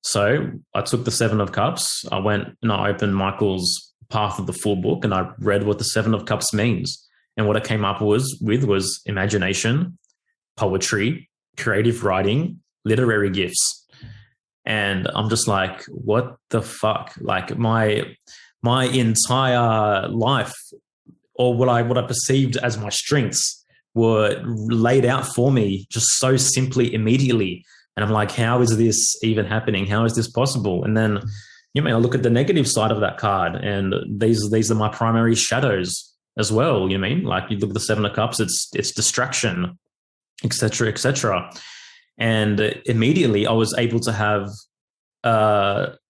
So I took the 7 of Cups. I went and I opened Michael's Path of the Full book, and I read what the 7 of Cups means. And what it came up with was imagination, poetry, creative writing, literary gifts. And I'm just like, what the fuck? Like my entire life, or what I perceived as my strengths, were laid out for me just so simply, immediately. And I'm like, how is this even happening? How is this possible? And then, you know, I look at the negative side of that card, and these are my primary shadows as well. You mean, like, you look at the 7 of Cups, it's distraction, etc., etc. And immediately I was able to have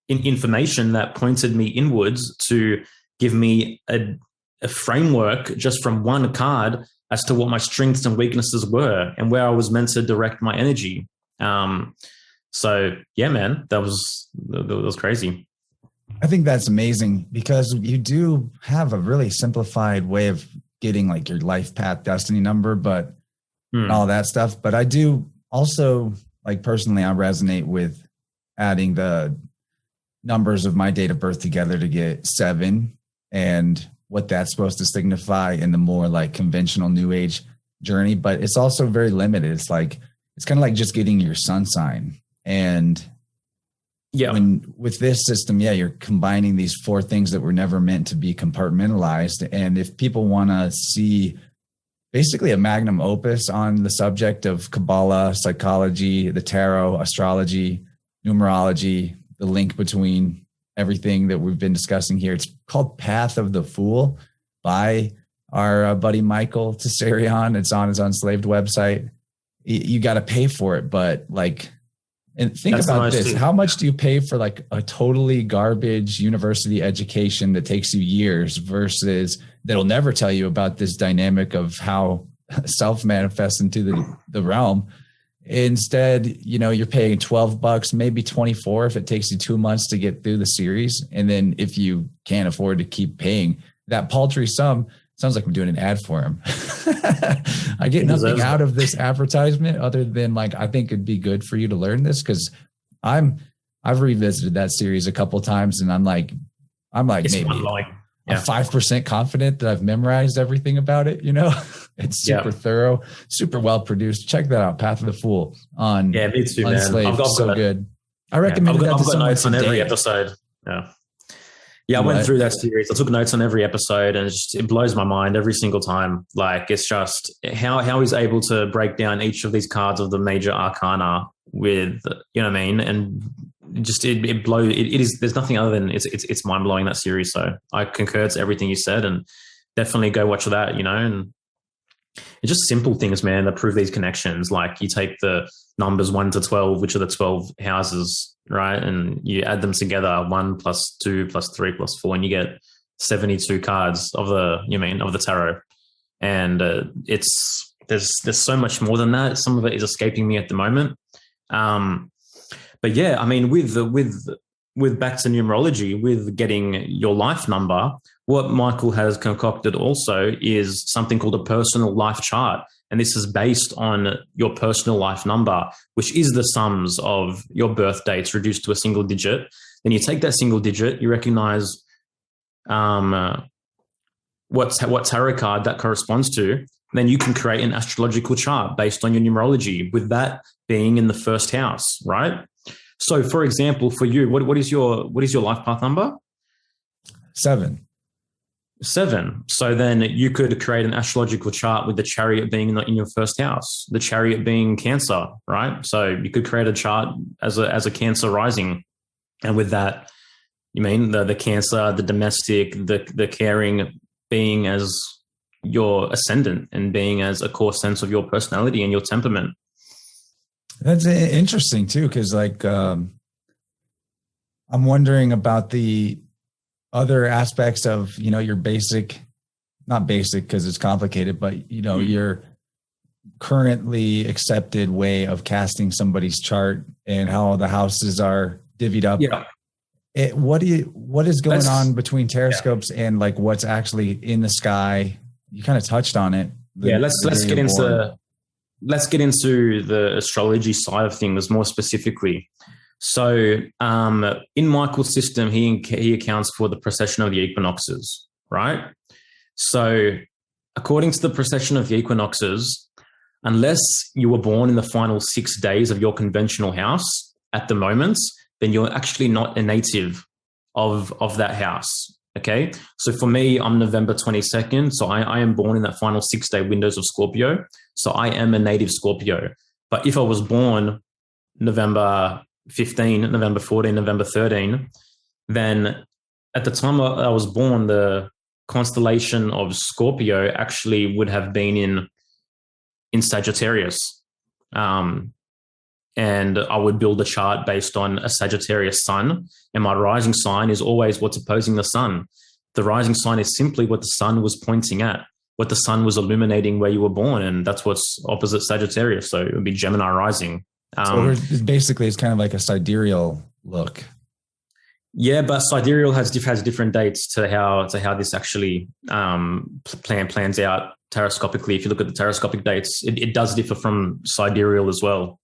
information that pointed me inwards to give me a framework just from one card as to what my strengths and weaknesses were and where I was meant to direct my energy. So yeah, man, that was crazy. I think that's amazing, because you do have a really simplified way of getting like your life path, destiny number, but and all that stuff. But I do also, like, personally, I resonate with adding the numbers of my date of birth together to get 7 and what that's supposed to signify in the more like conventional new age journey. But it's also very limited. It's kind of like just getting your sun sign. And Yeah. with this system, you're combining these four things that were never meant to be compartmentalized. And if people want to see basically a magnum opus on the subject of Kabbalah, psychology, the tarot, astrology, numerology, the link between everything that we've been discussing here, it's called Path of the Fool by our buddy Michael Tsarion. It's on his Unslaved website. You got to pay for it, but and think about this. How much do you pay for a totally garbage university education that takes you years versus that'll never tell you about this dynamic of how self manifests into the realm? Instead, you're paying $12, maybe 24 if it takes you 2 months to get through the series. And then if you can't afford to keep paying that paltry sum, sounds like I'm doing an ad for him. I get nothing out of this advertisement other than I think it'd be good for you to learn this, because I've revisited that series a couple of times and I'm maybe I'm 5% confident that I've memorized everything about it. It's super thorough, super well produced. Check that out. Path of the Fool on me too, Unslaved. I've so good. I recommend that to someone notes on every episode. Yeah, I went through that series. I took notes on every episode, and it blows my mind every single time. It's just how he's able to break down each of these cards of the major arcana with, and just it blows. It is. There's nothing other than it's mind blowing, that series. So I concur to everything you said, and definitely go watch that. And it's just simple things, man, that prove these connections. You take the numbers 1 to 12, which are the 12 houses, right? And you add them together, 1 plus 2 plus 3 plus 4, and you get 72 cards of the tarot. And there's so much more than that. Some of it is escaping me at the moment. But yeah, I mean, with back to numerology, with getting your life number, what Michael has concocted also is something called a personal life chart. And this is based on your personal life number, which is the sums of your birth dates reduced to a single digit. Then you take that single digit, you recognize what tarot card that corresponds to. Then you can create an astrological chart based on your numerology, with that being in the first house, right? So, for example, for you, what is your life path number? 7. So then you could create an astrological chart with the Chariot being in your first house, the Chariot being Cancer, right? So you could create a chart as a Cancer rising, and with that, you mean the Cancer, the domestic, the caring being as your ascendant and being as a core sense of your personality and your temperament. That's interesting too, because I'm wondering about the other aspects of, your not basic because it's complicated, but, your currently accepted way of casting somebody's chart and how the houses are divvied up. Yeah. What is going on between Taroscopes and what's actually in the sky? You kind of touched on it. Let's get into the astrology side of things more specifically. So in Michael's system, he accounts for the precession of the equinoxes, right? So according to the precession of the equinoxes, unless you were born in the final 6 days of your conventional house at the moment, then you're actually not a native of that house, okay? So for me, I'm November 22nd, so I am born in that final 6-day windows of Scorpio, so I am a native Scorpio. But if I was born November 15, November 14, November 13, then at the time I was born, the constellation of Scorpio actually would have been in Sagittarius. And I would build a chart based on a Sagittarius sun, and my rising sign is always what's opposing the sun. The rising sign is simply what the sun was pointing at, what the sun was illuminating where you were born, and that's what's opposite Sagittarius. So it would be Gemini rising. So basically, it's kind of like a sidereal look. Yeah, but sidereal has different dates to how this actually plans out taroscopically. If you look at the taroscopic dates, it does differ from sidereal as well.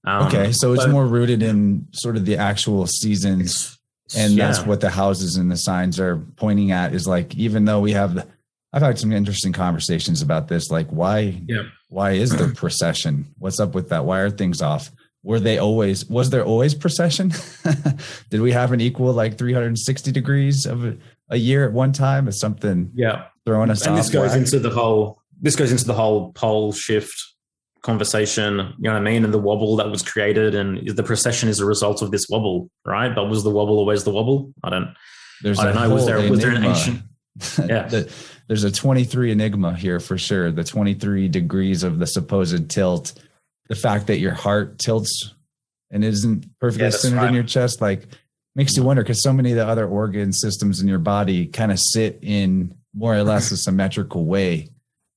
Okay, so it's more rooted in sort of the actual seasons, and that's what the houses and the signs are pointing at. Is even though I've had some interesting conversations about this, why is there precession? What's up with that? Why are things off? was there always precession? Did we have an equal like 360 degrees of a year at one time? Is something throwing us off? And this goes into the whole pole shift conversation, you know what I mean? And the wobble that was created, and the precession is a result of this wobble, right? But was the wobble always the wobble? I don't know. Was there an ancient? Yeah. There's a 23 enigma here for sure. The 23 degrees of the supposed tilt. The fact that your heart tilts and isn't perfectly centered in your chest, like makes you wonder, because so many of the other organ systems in your body kind of sit in more or less a symmetrical way.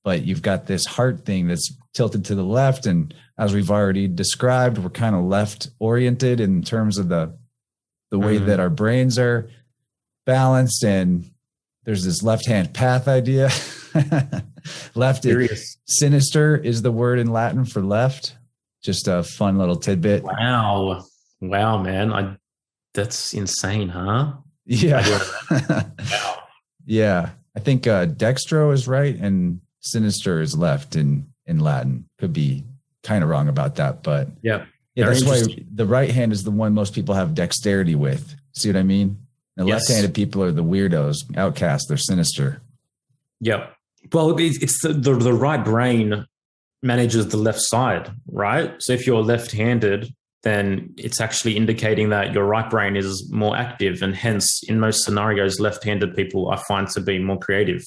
But you've got this heart thing that's tilted to the left. And as we've already described, we're kind of left oriented in terms of the way that our brains are balanced. And there's this left-hand path idea. Left is sinister is the word in Latin for left. Just a fun little tidbit. Wow, man. That's insane, huh? Yeah. Wow. Yeah. I think dextro is right and sinister is left in Latin. Could be kind of wrong about that, but yeah, that's why the right hand is the one most people have dexterity with. See what I mean? The left-handed people are the weirdos, outcasts. They're sinister. Yep. Well, it's the right brain manages the left side, right? So if you're left-handed, then it's actually indicating that your right brain is more active, and hence, in most scenarios, left-handed people I find to be more creative.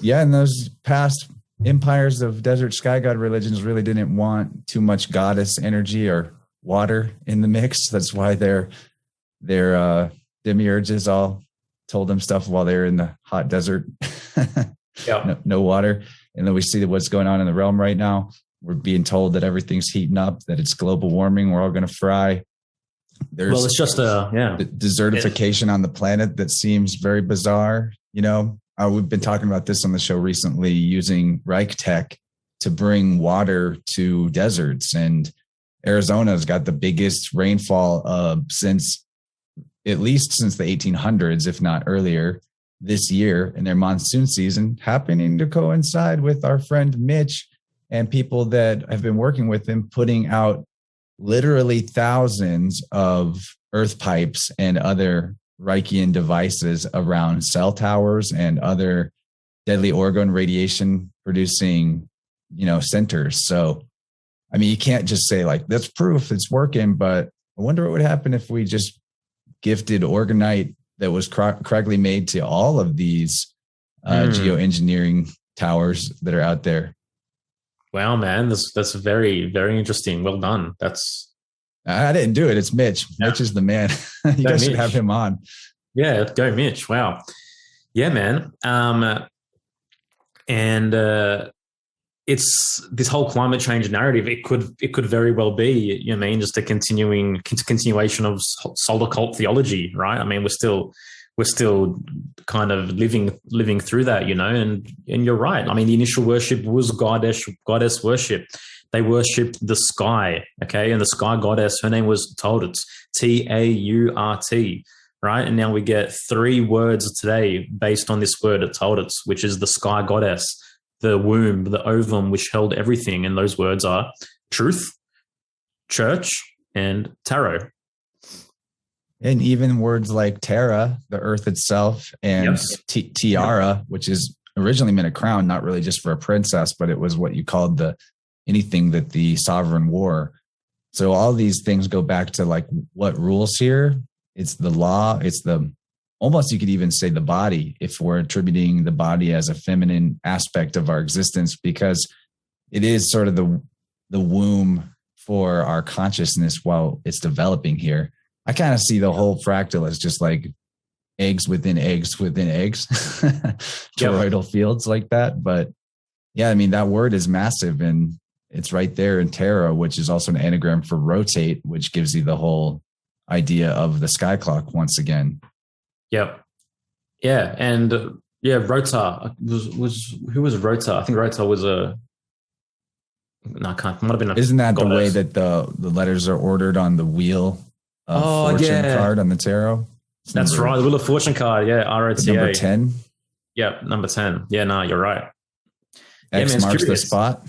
Yeah, and those past empires of desert sky god religions really didn't want too much goddess energy or water in the mix. That's why their demiurges all told them stuff while they were in the hot desert. No water. And then we see what's going on in the realm right now. We're being told that everything's heating up, that it's global warming. We're all going to fry. It's just desertification on the planet that seems very bizarre. You know, we've been talking about this on the show recently, using Reich Tech to bring water to deserts. And Arizona's got the biggest rainfall since the 1800s, if not earlier, this year in their monsoon season, happening to coincide with our friend Mitch and people that have been working with him, putting out literally thousands of earth pipes and other Reichian devices around cell towers and other deadly orgone radiation producing, centers. So, I mean, you can't just say like, that's proof it's working, but I wonder what would happen if we just gifted orgonite that was correctly made to all of these geoengineering towers that are out there. Wow, man, that's very, very interesting. Well done. I didn't do it. It's Mitch. Yeah. Mitch is the man. You guys should have him on. Yeah, go Mitch. Wow. Yeah, man. It's this whole climate change narrative. It could very well be, just a continuation of solar cult theology, right? I mean, we're still kind of living through that, and you're right. I mean, the initial worship was goddess worship. They worshipped the sky, okay, and the sky goddess. Her name was Taurt, Taurt, right? And now we get 3 words today based on this word at Taurt, which is the sky goddess. The womb, the ovum, which held everything. And those words are truth, church, and tarot. And even words like Terra, the earth itself, and tiara, which is originally meant a crown, not really just for a princess, but it was what you called anything that the sovereign wore. So all these things go back to like what rules here. It's the law. It's almost you could even say the body, if we're attributing the body as a feminine aspect of our existence, because it is sort of the womb for our consciousness while it's developing here. I kind of see the whole fractal as just like eggs within eggs within eggs, toroidal fields like that. But yeah, I mean, that word is massive, and it's right there in tarot, which is also an anagram for rotate, which gives you the whole idea of the sky clock once again. Yep. Yeah. And Rota who was Rota? I think Rota was might have been Isn't that goddess. The way that the letters are ordered on the wheel of fortune card on the tarot? That's right. The Wheel of Fortune card. Yeah. ROTA. Number 10. Yep. Number 10. Yeah. No, you're right. X marks the spot.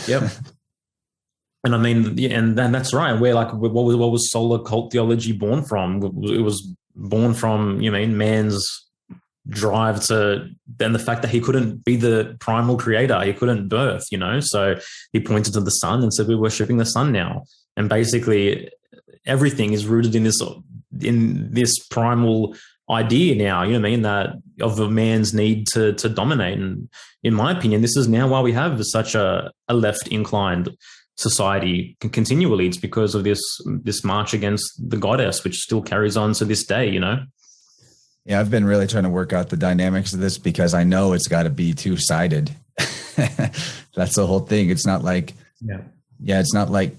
Yep. And I mean, and then that's right. Where like, what was solar cult theology born from? It was born from, man's drive to, then the fact that he couldn't be the primal creator, he couldn't birth, so he pointed to the sun and said, we're worshipping the sun now. And basically everything is rooted in this primal idea now, that of a man's need to dominate. And in my opinion, this is now why we have such a left inclined society continually. It's because of this march against the goddess, which still carries on to this day, Yeah, I've been really trying to work out the dynamics of this because I know it's got to be two-sided. That's the whole thing. It's not like, it's not like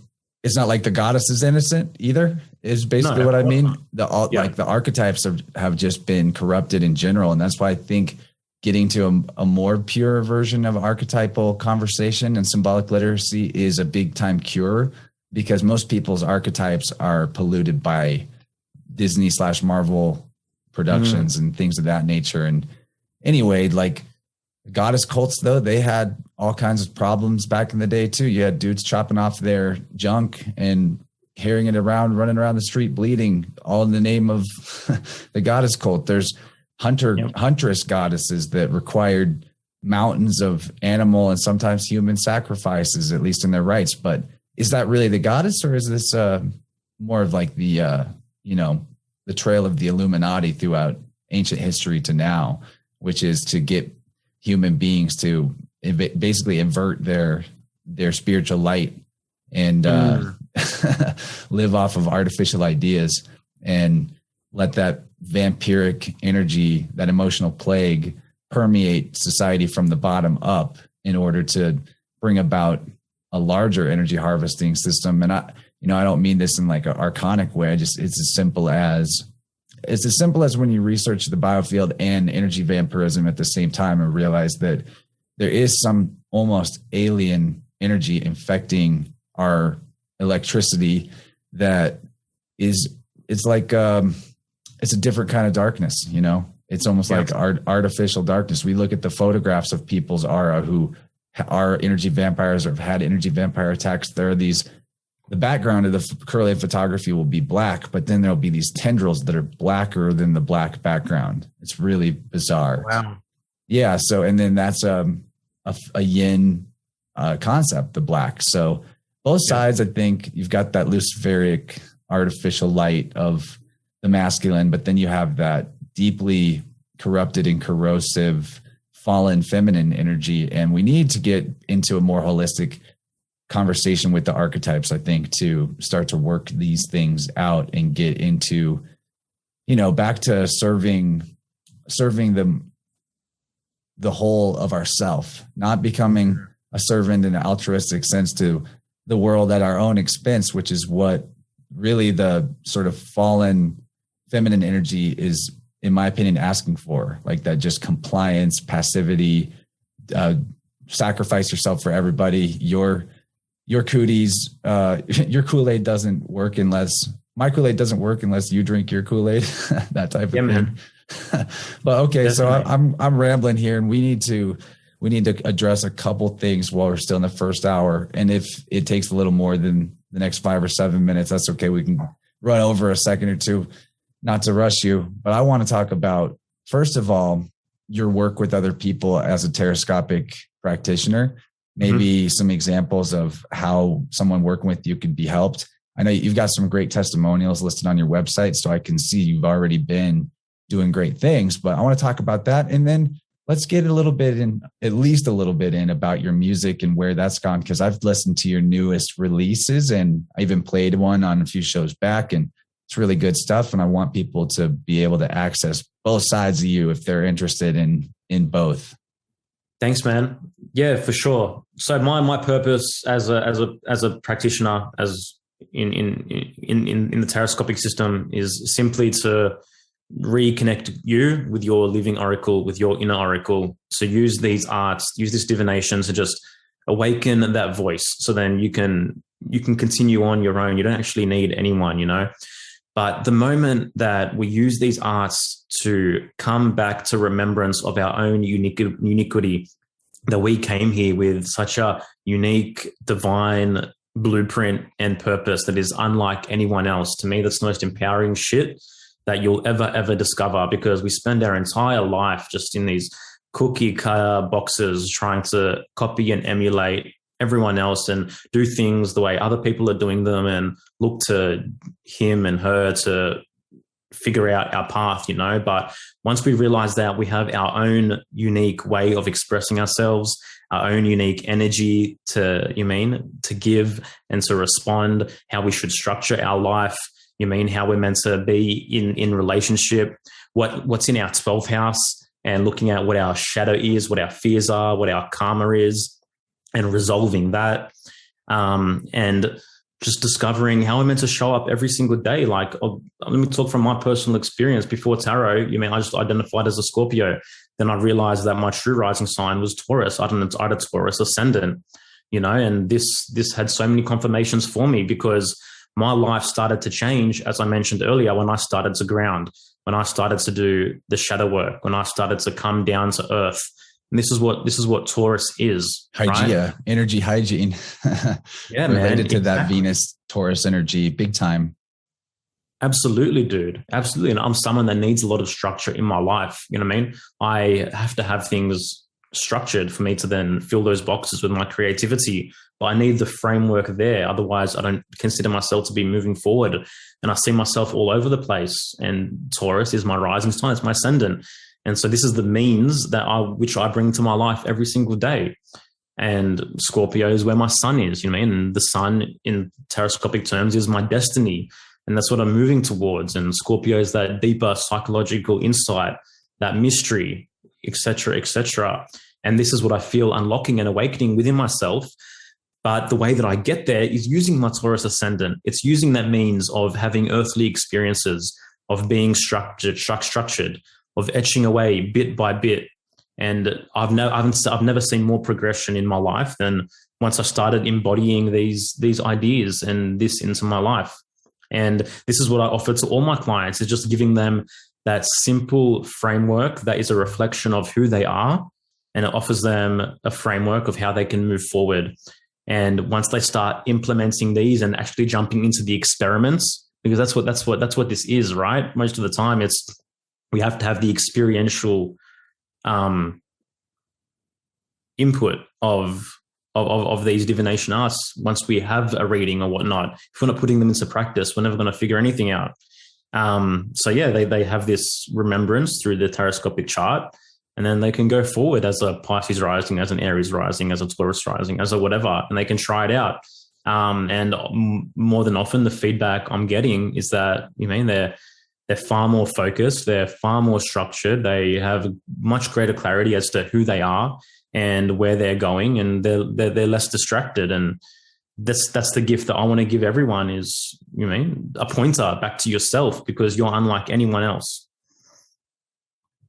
the goddess is innocent either, is basically what I mean. Like the archetypes have just been corrupted in general. And that's why I think getting to a more pure version of archetypal conversation and symbolic literacy is a big time cure, because most people's archetypes are polluted by Disney/Marvel productions and things of that nature. And anyway, like goddess cults, though, they had all kinds of problems back in the day too. You had dudes chopping off their junk and carrying it around, running around the street bleeding, all in the name of the goddess cult. There's huntress goddesses that required mountains of animal and sometimes human sacrifices, at least in their rites. But is that really the goddess, or is this more of like the the trail of the Illuminati throughout ancient history to now, which is to get human beings to basically invert their spiritual light and live off of artificial ideas and let that vampiric energy, that emotional plague, permeate society from the bottom up in order to bring about a larger energy harvesting system. And I don't mean this in like an archonic way. It's as simple as when you research the biofield and energy vampirism at the same time and realize that there is some almost alien energy infecting our electricity that it's like it's a different kind of darkness. It's almost like artificial darkness. We look at the photographs of people's aura who are energy vampires or have had energy vampire attacks. There are the background of the Correlated photography will be black, but then there'll be these tendrils that are blacker than the black background. It's really bizarre. Wow. Yeah. So, and then that's a yin concept, the black. So both sides, I think you've got that luciferic artificial light of the masculine, but then you have that deeply corrupted and corrosive fallen feminine energy. And we need to get into a more holistic conversation with the archetypes, I think, to start to work these things out and get into, back to serving the whole of ourself, not becoming a servant in an altruistic sense to the world at our own expense, which is what really the sort of fallen feminine energy is, in my opinion, asking for, like that just compliance, passivity, sacrifice yourself for everybody. Your cooties, your Kool-Aid doesn't work unless my Kool-Aid doesn't work unless you drink your Kool-Aid, that type of thing. Man. But okay, definitely. So I'm rambling here, and we need to address a couple things while we're still in the first hour. And if it takes a little more than the next 5 or 7 minutes, that's okay. We can run over a second or two, not to rush you. But I want to talk about, first of all, your work with other people as a Terrascopic practitioner. Maybe some examples of how someone working with you could be helped. I know you've got some great testimonials listed on your website, so I can see you've already been doing great things, but I want to talk about that. And then let's get at least a little bit in about your music and where that's gone. Cause I've listened to your newest releases, and I even played one on a few shows back, and it's really good stuff. And I want people to be able to access both sides of you if they're interested in both. Thanks, man. Yeah, for sure. So my purpose as a practitioner, as in the Terrascopic system, is simply to reconnect you with your living oracle, with your inner oracle. So use these arts, use this divination to just awaken that voice. So then you can continue on your own. You don't actually need anyone, But the moment that we use these arts to come back to remembrance of our own uniquity, that we came here with such a unique, divine blueprint and purpose that is unlike anyone else. To me, that's the most empowering shit that you'll ever discover, because we spend our entire life just in these cookie cutter boxes trying to copy and emulate everyone else and do things the way other people are doing them and look to him and her to figure out our path, But once we realize that we have our own unique way of expressing ourselves, our own unique energy to give and to respond, how we should structure our life, how we're meant to be in relationship, what's in our 12th house, and looking at what our shadow is, what our fears are, what our karma is, and resolving that. And just discovering how I'm meant to show up every single day. Like, let me talk from my personal experience. Before tarot, I just identified as a Scorpio. Then I realized that my true rising sign was Taurus. I had a Taurus ascendant, and this had so many confirmations for me, because my life started to change, as I mentioned earlier, when I started to ground, when I started to do the shadow work, when I started to come down to earth. And this is what Taurus is. Hygiene, right? Energy hygiene. Yeah, related to exactly. that Venus Taurus energy, big time. Absolutely, dude. Absolutely. And I'm someone that needs a lot of structure in my life. You know what I mean? I have to have things structured for me to then fill those boxes with my creativity. But I need the framework there. Otherwise, I don't consider myself to be moving forward. And I see myself all over the place. And Taurus is my rising sign. It's my ascendant. And so this is the means which I bring to my life every single day. And Scorpio is where my sun is, and the sun in Terrascopic terms is my destiny. And that's what I'm moving towards. And Scorpio is that deeper psychological insight, that mystery, etc., etc. And this is what I feel unlocking and awakening within myself. But the way that I get there is using my Taurus ascendant. It's using that means of having earthly experiences, of being structured, of etching away bit by bit. And I've never seen more progression in my life than once I started embodying these ideas and this into my life. And this is what I offer to all my clients, is just giving them that simple framework that is a reflection of who they are. And it offers them a framework of how they can move forward. And once they start implementing these and actually jumping into the experiments, because that's what this is, right? Most of the time we have to have the experiential input of these divination arts. Once we have a reading or whatnot, if we're not putting them into practice, we're never going to figure anything out. So yeah, they have this remembrance through the Terrascopic chart, and then they can go forward as a Pisces rising, as an Aries rising, as a Taurus rising, as a whatever, and they can try it out. And more than often, the feedback I'm getting is that they're far more focused, they're far more structured, they have much greater clarity as to who they are and where they're going, and they're less distracted. And that's the gift that I want to give everyone is, a pointer back to yourself, because you're unlike anyone else.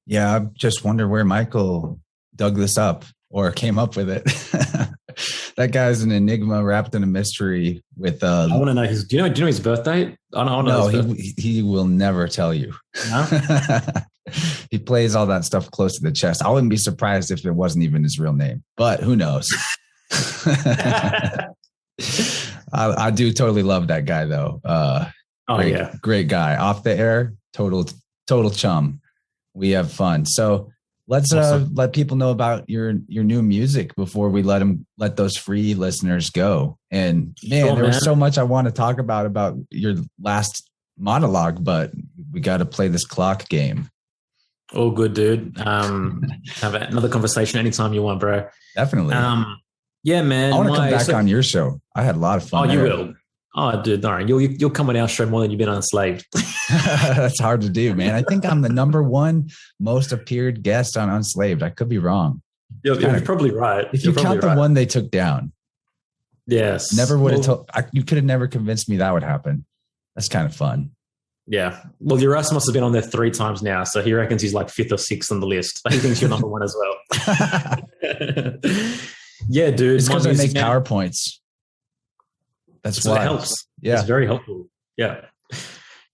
Yeah, I just wonder where Michael dug this up or came up with it. That guy's an enigma wrapped in a mystery with I want to know do you know his birthday? I don't know. No, he will never tell you. No? He plays all that stuff close to the chest. I wouldn't be surprised if it wasn't even his real name, but who knows? I do totally love that guy though. Great guy. Off the air, total chum. We have fun. So let's awesome. Let people know about your new music before we let those free listeners go. And man, was so much I want to talk about your last monologue, but we got to play this clock game. All good, dude. Have another conversation anytime you want, bro. Definitely. Yeah, man. I want to come back on your show. I had a lot of fun. Oh, you will. Oh, dude, no, you'll come on our show more than you've been on Enslaved. That's hard to do, man. I think I'm the number one most appeared guest on Unslaved. I could be wrong. You're probably right. If you count the one they took down. Yes. Never would have told. You could have never convinced me that would happen. That's kind of fun. Yeah. Well, Uras must have been on there 3 times now, so he reckons he's like 5th or 6th on the list. But he thinks you're number 1 as well. Yeah, dude. It's because I make PowerPoints. That's why it helps. Yeah. It's very helpful. Yeah.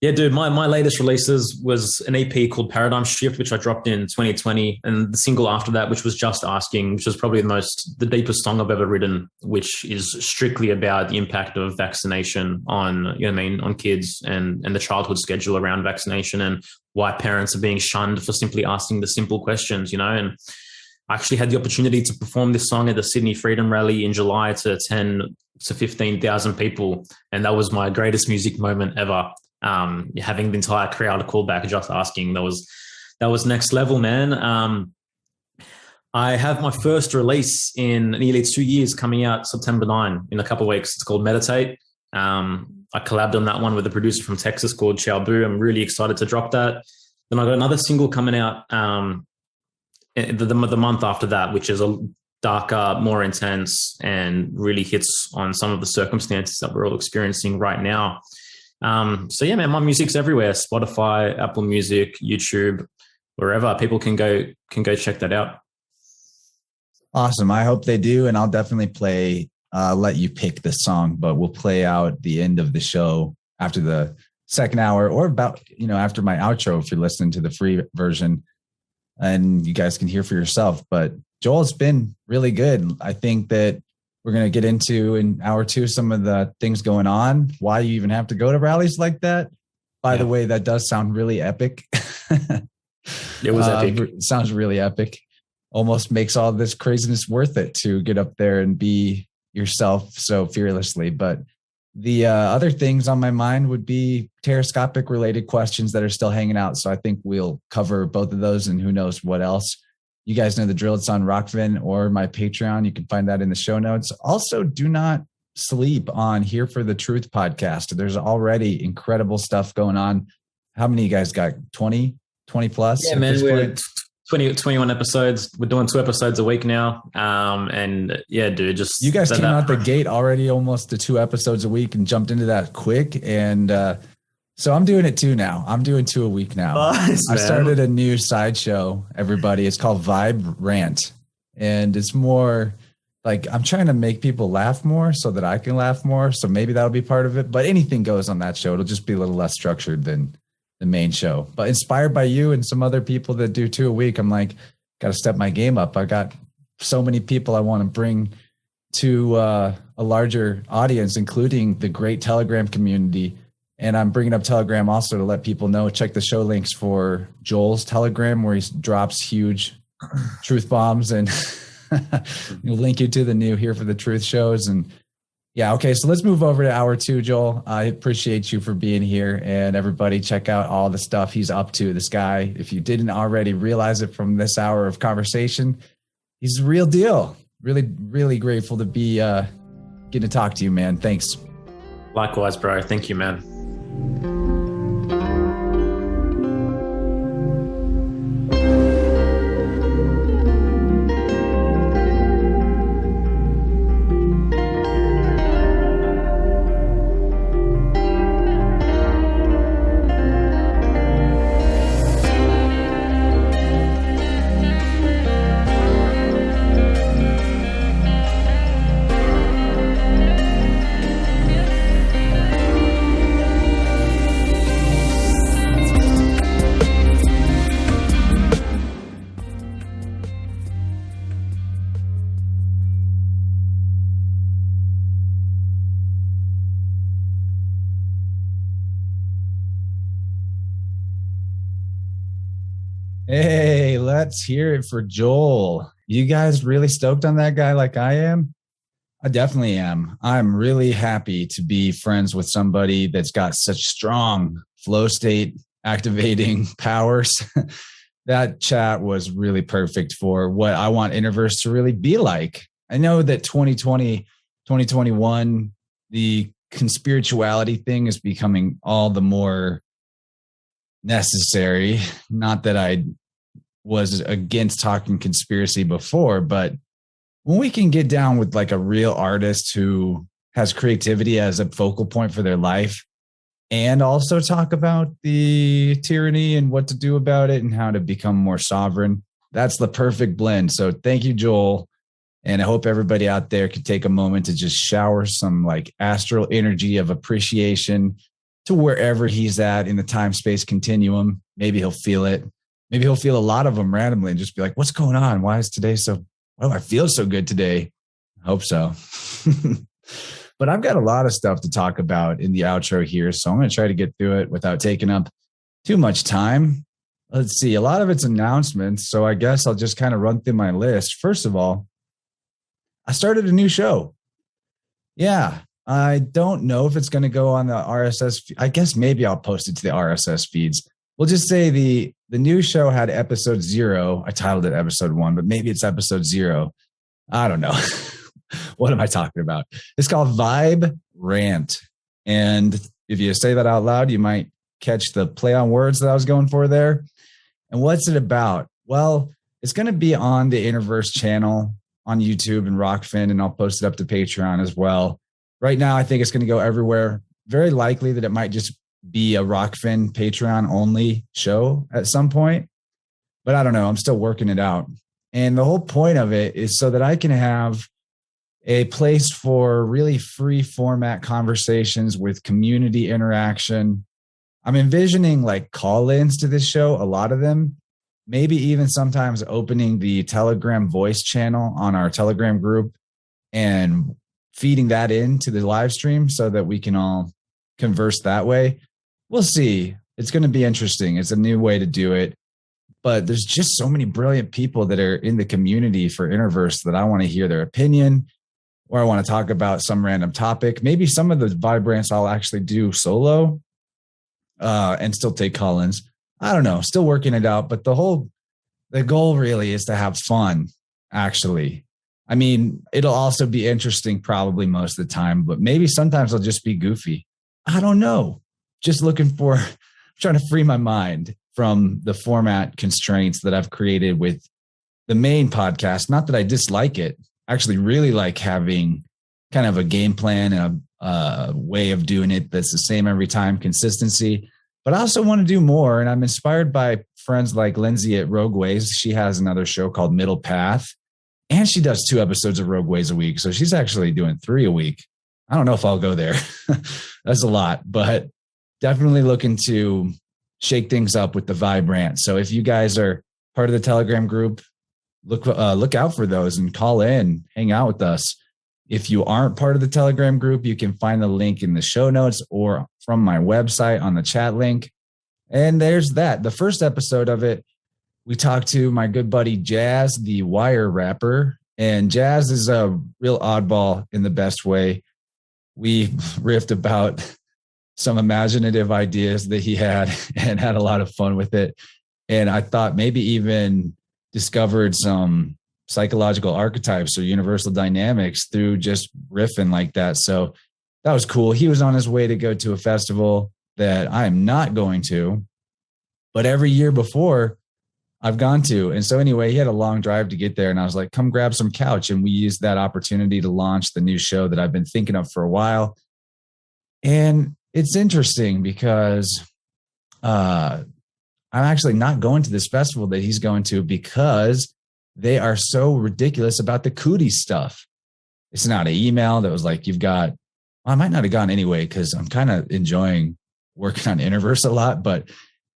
Yeah, dude, my latest releases was an EP called Paradigm Shift, which I dropped in 2020, and the single after that, which was Just Asking, which was probably the deepest song I've ever written, which is strictly about the impact of vaccination on, on kids and the childhood schedule around vaccination, and why parents are being shunned for simply asking the simple questions, and I actually had the opportunity to perform this song at the Sydney Freedom Rally in July to 10 to 15,000 people, and that was my greatest music moment ever. Having the entire crowd call back Just Asking, that was next level, man. I have my first release in nearly 2 years coming out September 9 in a couple of weeks. It's called Meditate. I collabed on that one with a producer from Texas called Chow Bu. I'm really excited to drop that. Then I got another single coming out the month after that, which is a darker, more intense, and really hits on some of the circumstances that we're all experiencing right now. So yeah, man, my music's everywhere. Spotify, Apple Music, YouTube, wherever. People can go check that out. Awesome. I hope they do. And I'll definitely play, let you pick the song, but we'll play out the end of the show after the second hour, or about, after my outro, if you're listening to the free version, and you guys can hear for yourself. But Joel, it's been really good. I think that we're going to get into in hour 2 some of the things going on, why you even have to go to rallies like that. By the way, that does sound really epic. It was epic. Sounds really epic. Almost makes all this craziness worth it to get up there and be yourself so fearlessly. But the other things on my mind would be Terrascopic related questions that are still hanging out. So I think we'll cover both of those, and who knows what else. You guys know the drill. It's on Rockfin or my Patreon. You can find that in the show notes. Also, do not sleep on Here for the Truth podcast. There's already incredible stuff going on. How many you guys got? 20 plus? Yeah, man, we're 21 episodes. We're doing 2 episodes a week now. And yeah, dude, just... You guys came out the gate already almost to 2 episodes a week and jumped into that quick. And so I'm doing it too now. I'm doing 2 a week now. Nice, I started a new sideshow, everybody. It's called Vibe Rant. And it's more like I'm trying to make people laugh more so that I can laugh more. So maybe that'll be part of it. But anything goes on that show. It'll just be a little less structured than the main show. But inspired by you and some other people that do 2 a week, I'm like, got to step my game up. I got so many people I want to bring to a larger audience, including the great Telegram community. And I'm bringing up Telegram also to let people know, check the show links for Joel's Telegram, where he drops huge truth bombs, and he'll link you to the new Here for the Truth shows. And yeah, okay, so let's move over to hour 2, Joel. I appreciate you for being here, and everybody check out all the stuff he's up to. This guy, if you didn't already realize it from this hour of conversation, he's the real deal. Really, really grateful to be getting to talk to you, man. Thanks. Likewise, bro. Thank you, man. Hey, let's hear it for Joel. You guys really stoked on that guy like I am? I definitely am. I'm really happy to be friends with somebody that's got such strong flow state activating powers. That chat was really perfect for what I want InnerVerse to really be like. I know that 2020, 2021, the conspirituality thing is becoming all the more necessary. Not that I was against talking conspiracy before, but when we can get down with like a real artist who has creativity as a focal point for their life, and also talk about the tyranny and what to do about it and how to become more sovereign, that's the perfect blend. So thank you, Joel. And I hope everybody out there could take a moment to just shower some like astral energy of appreciation to wherever he's at in the time-space continuum. Maybe he'll feel it. Maybe he'll feel a lot of them randomly and just be like, what's going on? Why is today so, well, I feel so good today. I hope so. But I've got a lot of stuff to talk about in the outro here, so I'm going to try to get through it without taking up too much time. Let's see. A lot of it's announcements, so I guess I'll just kind of run through my list. First of all, I started a new show. Yeah, I don't know if it's going to go on the RSS. I guess maybe I'll post it to the RSS feeds. We'll just say the new show had episode 0. I titled it episode 1, but maybe it's episode 0. I don't know. What am I talking about? It's called Vibe Rant. And if you say that out loud, you might catch the play on words that I was going for there. And what's it about? Well, it's going to be on the InnerVerse channel on YouTube and Rockfin, and I'll post it up to Patreon as well. Right now, I think it's going to go everywhere. Very likely that it might just be a Rockfin Patreon only show at some point. But I don't know. I'm still working it out. And the whole point of it is so that I can have a place for really free format conversations with community interaction. I'm envisioning like call-ins to this show, a lot of them, maybe even sometimes opening the Telegram voice channel on our Telegram group and feeding that into the live stream so that we can all converse that way. We'll see. It's going to be interesting. It's a new way to do it. But there's just so many brilliant people that are in the community for InnerVerse that I want to hear their opinion, or I want to talk about some random topic. Maybe some of the vibrants I'll actually do solo and still take call-ins. I don't know, still working it out. But the goal really is to have fun, actually. I mean, it'll also be interesting probably most of the time, but maybe sometimes I'll just be goofy. I don't know. Just trying to free my mind from the format constraints that I've created with the main podcast. Not that I dislike it. I actually really like having kind of a game plan and a way of doing it that's the same every time, consistency. But I also want to do more. And I'm inspired by friends like Lindsay at Rogue Ways. She has another show called Middle Path, and she does 2 episodes of Rogue Ways a week. So she's actually doing 3 a week. I don't know if I'll go there. That's a lot, but definitely looking to shake things up with the Vibrant. So if you guys are part of the Telegram group, look out for those and call in, hang out with us. If you aren't part of the Telegram group, you can find the link in the show notes or from my website on the chat link. And there's that. The first episode of it, we talked to my good buddy Jazz, the Wire rapper. And Jazz is a real oddball in the best way. We riffed about some imaginative ideas that he had and had a lot of fun with it. And I thought maybe even discovered some psychological archetypes or universal dynamics through just riffing like that. So that was cool. He was on his way to go to a festival that I am not going to, but every year before I've gone to. And so anyway, he had a long drive to get there. And I was like, come grab some couch. And we used that opportunity to launch the new show that I've been thinking of for a while. And it's interesting because I'm actually not going to this festival that he's going to because they are so ridiculous about the cooties stuff. It's not an email that was like, I might not have gone anyway because I'm kind of enjoying working on InnerVerse a lot. But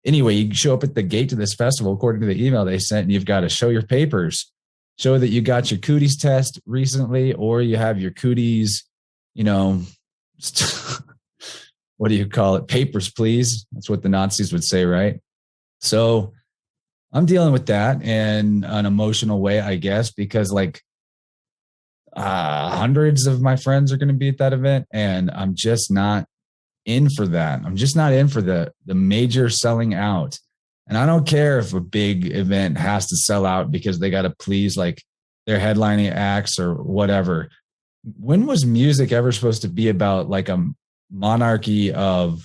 anyway, you show up at the gate to this festival, according to the email they sent, and you've got to show your papers, show that you got your cooties test recently, or you have your cooties, what do you call it? Papers, please. That's what the Nazis would say, right? So I'm dealing with that in an emotional way, I guess, because hundreds of my friends are going to be at that event, and I'm just not in for that. I'm just not in for the major selling out. And I don't care if a big event has to sell out because they got to please their headlining acts or whatever. When was music ever supposed to be about a monarchy of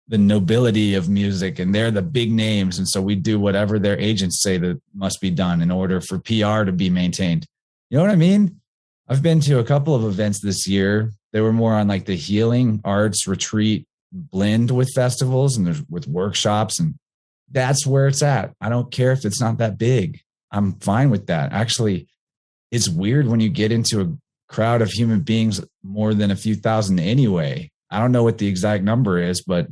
the nobility of music, and they're the big names, and so we do whatever their agents say that must be done in order for PR to be maintained? You know what I mean? I've been to a couple of events this year. They were more on the healing arts retreat blend with festivals and with workshops, and that's where it's at. I don't care if it's not that big. I'm fine with that. Actually, it's weird when you get into a crowd of human beings more than a few thousand anyway. I don't know what the exact number is, but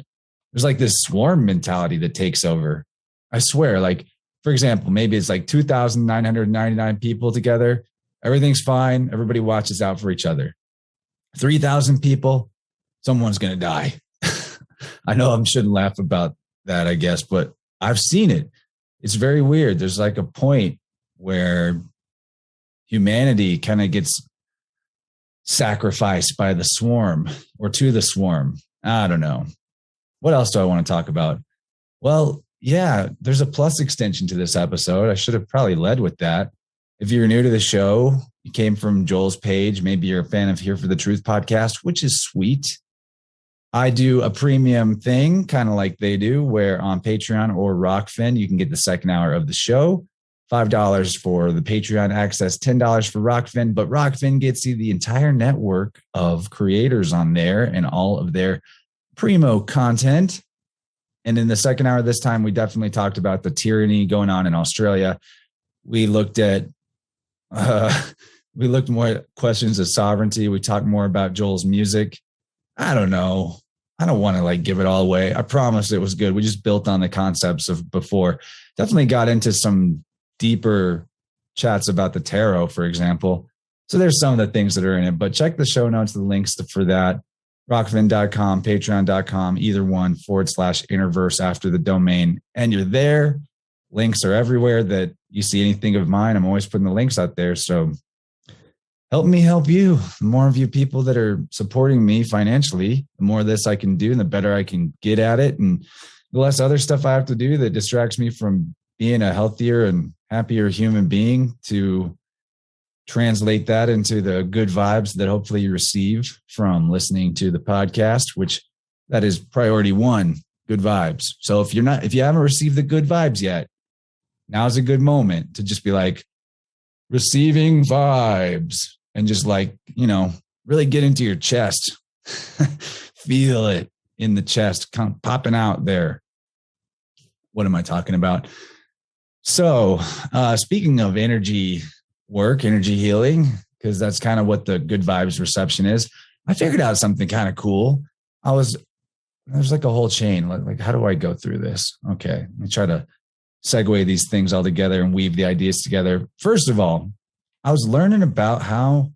there's like this swarm mentality that takes over. I swear, like, for example, maybe it's like 2,999 people together. Everything's fine. Everybody watches out for each other. 3,000 people, someone's going to die. I know I shouldn't laugh about that, I guess, but I've seen it. It's very weird. There's like a point where humanity kind of gets sacrificed by the swarm or to the swarm. I don't know. What else do I want to talk about? Well, yeah, there's a plus extension to this episode. I should have probably led with that. If you're new to the show, you came from Joel's page, maybe you're a fan of Here for the Truth podcast, which is sweet. I do a premium thing, kind of like they do, where on Patreon or Rockfin, you can get the second hour of the show. $5 for the Patreon access, $10 for Rockfin. But Rockfin gets you the entire network of creators on there and all of their primo content. And in the second hour this time, we definitely talked about the tyranny going on in Australia. We looked at more at questions of sovereignty. We talked more about Joel's music. I don't know. I don't want to like give it all away. I promise it was good. We just built on the concepts of before. Definitely got into some deeper chats about the tarot, for example. So there's some of the things that are in it, but check the show notes, the links for that. Rockfin.com, patreon.com, either one /InnerVerse after the domain. And you're there. Links are everywhere that you see anything of mine. I'm always putting the links out there. So help me help you. The more of you people that are supporting me financially, the more of this I can do and the better I can get at it. And the less other stuff I have to do that distracts me from being a healthier and happier human being to translate that into the good vibes that hopefully you receive from listening to the podcast, which that is priority one, good vibes. So if you haven't received the good vibes yet, now's a good moment to just be like receiving vibes and just like, really get into your chest, feel it in the chest, kind of popping out there. What am I talking about? So speaking of energy work, energy healing, because that's kind of what the good vibes reception is. I figured out something kind of cool. There's like a whole chain. Like, how do I go through this? Okay. Let me try to segue these things all together and weave the ideas together. First of all, I was learning about how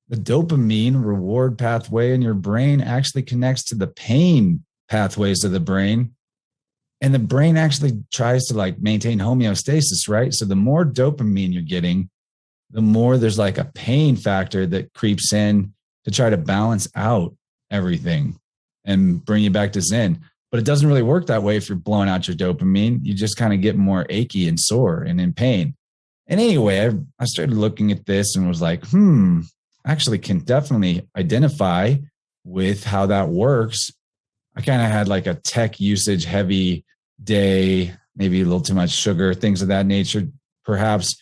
the dopamine reward pathway in your brain actually connects to the pain pathways of the brain. And the brain actually tries to like maintain homeostasis, right? So the more dopamine you're getting, the more there's like a pain factor that creeps in to try to balance out everything and bring you back to Zen. But it doesn't really work that way if you're blowing out your dopamine. You just kind of get more achy and sore and in pain. And anyway, I started looking at this and was like, actually can definitely identify with how that works. I kind of had like a tech usage heavy day, maybe a little too much sugar, things of that nature, perhaps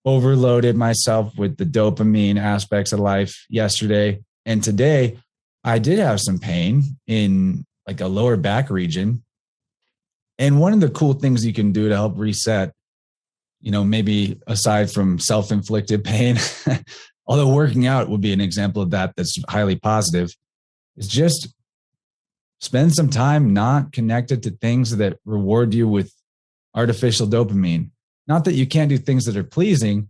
overloaded myself with the dopamine aspects of life yesterday. And today I did have some pain in like a lower back region. And one of the cool things you can do to help reset, maybe aside from self-inflicted pain, although working out would be an example of that that's highly positive, is just spend some time not connected to things that reward you with artificial dopamine. Not that you can't do things that are pleasing,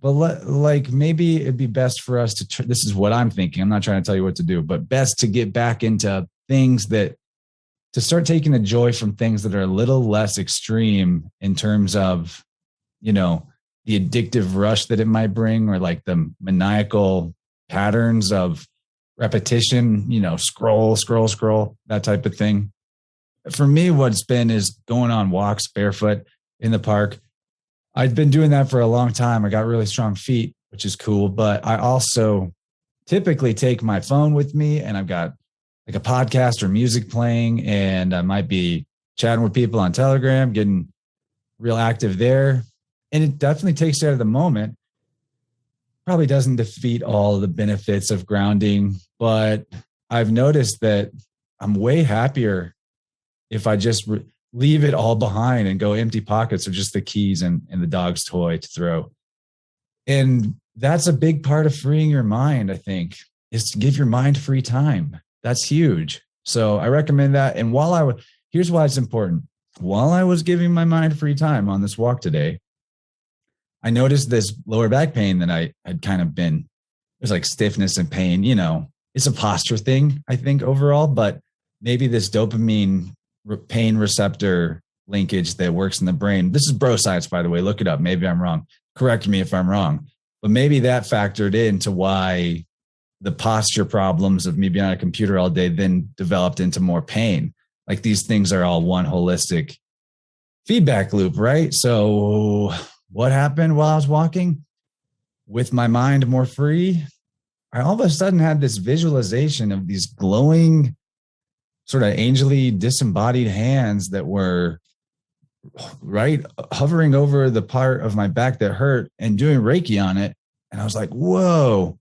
but like maybe it'd be best for us to, this is what I'm thinking. I'm not trying to tell you what to do, but best to get back into things to start taking the joy from things that are a little less extreme in terms of, the addictive rush that it might bring, or like the maniacal patterns of repetition, scroll, that type of thing. For me, what's been is going on walks barefoot in the park. I'd been doing that for a long time. I got really strong feet, which is cool. But I also typically take my phone with me and I've got like a podcast or music playing, and I might be chatting with people on Telegram, getting real active there. And it definitely takes you out of the moment. Probably doesn't defeat all the benefits of grounding, but I've noticed that I'm way happier if I just leave it all behind and go empty pockets of just the keys and the dog's toy to throw. And that's a big part of freeing your mind, I think, is to give your mind free time. That's huge. So I recommend that. And here's why it's important. While I was giving my mind free time on this walk today, I noticed this lower back pain that I had kind of been, it was like stiffness and pain, it's a posture thing, I think overall, but maybe this dopamine pain receptor linkage that works in the brain. This is bro science, by the way, look it up. Maybe I'm wrong. Correct me if I'm wrong, but maybe that factored into why the posture problems of me being on a computer all day then developed into more pain. Like these things are all one holistic feedback loop, right? So what happened while I was walking? With my mind more free, I all of a sudden had this visualization of these glowing, sort of angelly disembodied hands that were right hovering over the part of my back that hurt and doing Reiki on it. And I was like, whoa,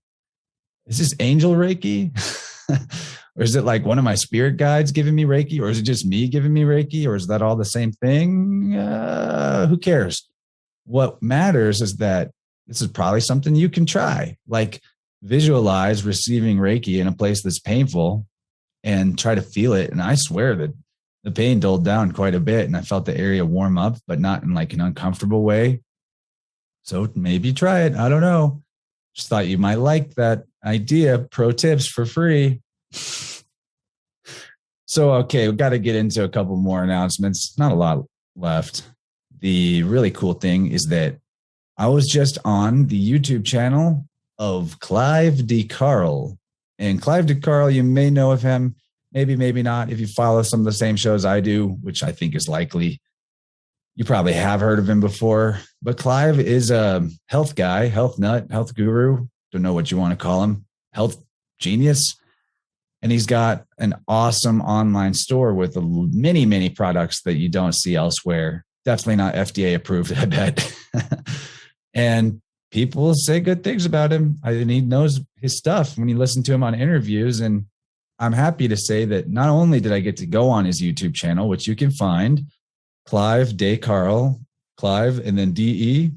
is this angel Reiki? Or is it like one of my spirit guides giving me Reiki? Or is it just me giving me Reiki? Or is that all the same thing? Who cares? What matters is that this is probably something you can try. Like visualize receiving Reiki in a place that's painful and try to feel it. And I swear that the pain dulled down quite a bit. And I felt the area warm up, but not in like an uncomfortable way. So maybe try it. I don't know. Just thought you might like that idea. Pro tips for free. So, okay, we've got to get into a couple more announcements. Not a lot left. The really cool thing is that I was just on the YouTube channel of Clive DeCarl. And Clive DeCarl, you may know of him, maybe not. If you follow some of the same shows I do, which I think is likely, you probably have heard of him before. But Clive is a health guy, health nut, health guru. Don't know what you want to call him. Health genius. And he's got an awesome online store with many products that you don't see elsewhere. Definitely not FDA approved, I bet. And people say good things about him. And he knows his stuff when you listen to him on interviews. And I'm happy to say that not only did I get to go on his YouTube channel, which you can find, Clive DeCarl, Clive, and then DE,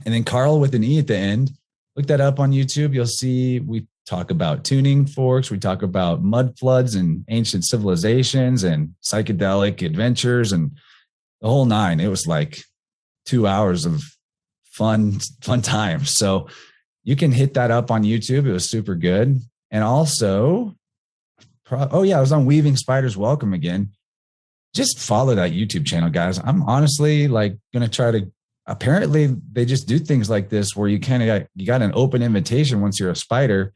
and then Carl with an E at the end. Look that up on YouTube. You'll see we talk about tuning forks. We talk about mud floods and ancient civilizations and psychedelic adventures and the whole nine. It was like 2 hours of fun times. So you can hit that up on YouTube. It was super good. And also, I was on Weaving Spiders Welcome again. Just follow that YouTube channel, guys. I'm honestly like going to try to, apparently they just do things like this where you got an open invitation once you're a spider.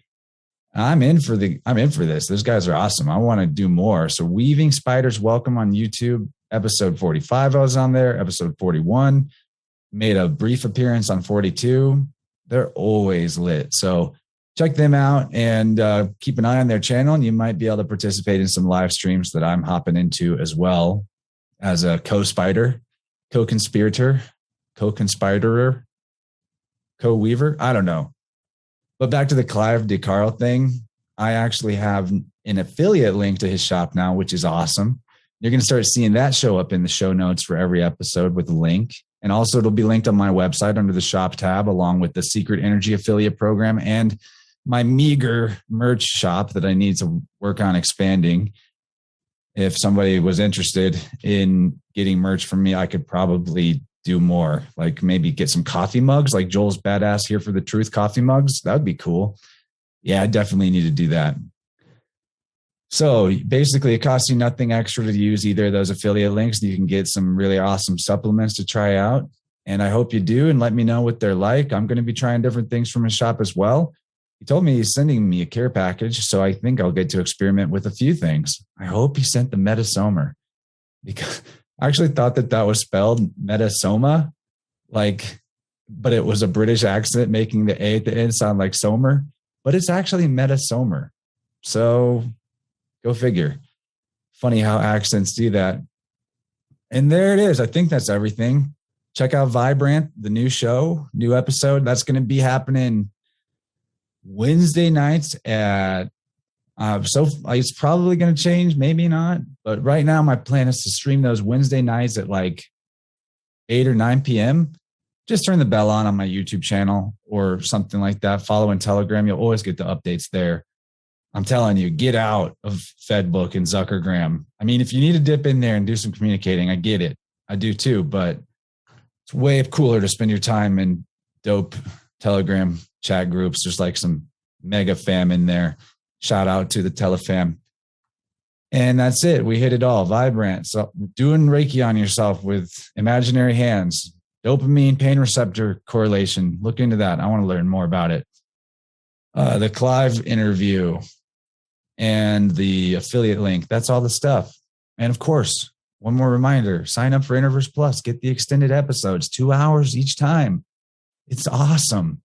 I'm in for this. Those guys are awesome. I want to do more. So Weaving Spiders Welcome on YouTube, episode 45. I was on there, episode 41, made a brief appearance on 42. They're always lit. So check them out and keep an eye on their channel. And you might be able to participate in some live streams that I'm hopping into as well as a co-spider, co-conspirator, co-conspirer, co-weaver. I don't know. But back to the Clive DeCarl thing, I actually have an affiliate link to his shop now, which is awesome. You're going to start seeing that show up in the show notes for every episode with a link. And also it'll be linked on my website under the shop tab, along with the Secret Energy Affiliate Program and my meager merch shop that I need to work on expanding. If somebody was interested in getting merch from me, I could probably do more, like maybe get some coffee mugs, like Joel's Badass Here for the Truth coffee mugs. That would be cool. Yeah, I definitely need to do that. So basically, it costs you nothing extra to use either of those affiliate links. You can get some really awesome supplements to try out. And I hope you do, and let me know what they're like. I'm going to be trying different things from his shop as well. He told me he's sending me a care package, so I think I'll get to experiment with a few things. I hope he sent the Metasomer, because I actually thought that was spelled Metasoma, but it was a British accent making the A at the end sound like Somer, but it's actually Metasomer. So go figure. Funny how accents do that. And there it is. I think that's everything. Check out Vibrant, the new show, new episode. That's going to be happening Wednesday nights at so it's probably going to change, maybe not. But right now, my plan is to stream those Wednesday nights at like 8 or 9 p.m. Just turn the bell on my YouTube channel or something like that. Follow in Telegram. You'll always get the updates there. I'm telling you, get out of Fedbook and Zuckergram. I mean, if you need to dip in there and do some communicating, I get it. I do too, but it's way cooler to spend your time in dope Telegram chat groups. There's like some mega fam in there. Shout out to the Telefam. And that's it. We hit it all. Vibrant. So doing Reiki on yourself with imaginary hands, dopamine pain receptor correlation. Look into that. I want to learn more about it. The Clive interview and the affiliate link. That's all the stuff. And of course, one more reminder, sign up for InnerVerse Plus, get the extended episodes, 2 hours each time. It's awesome.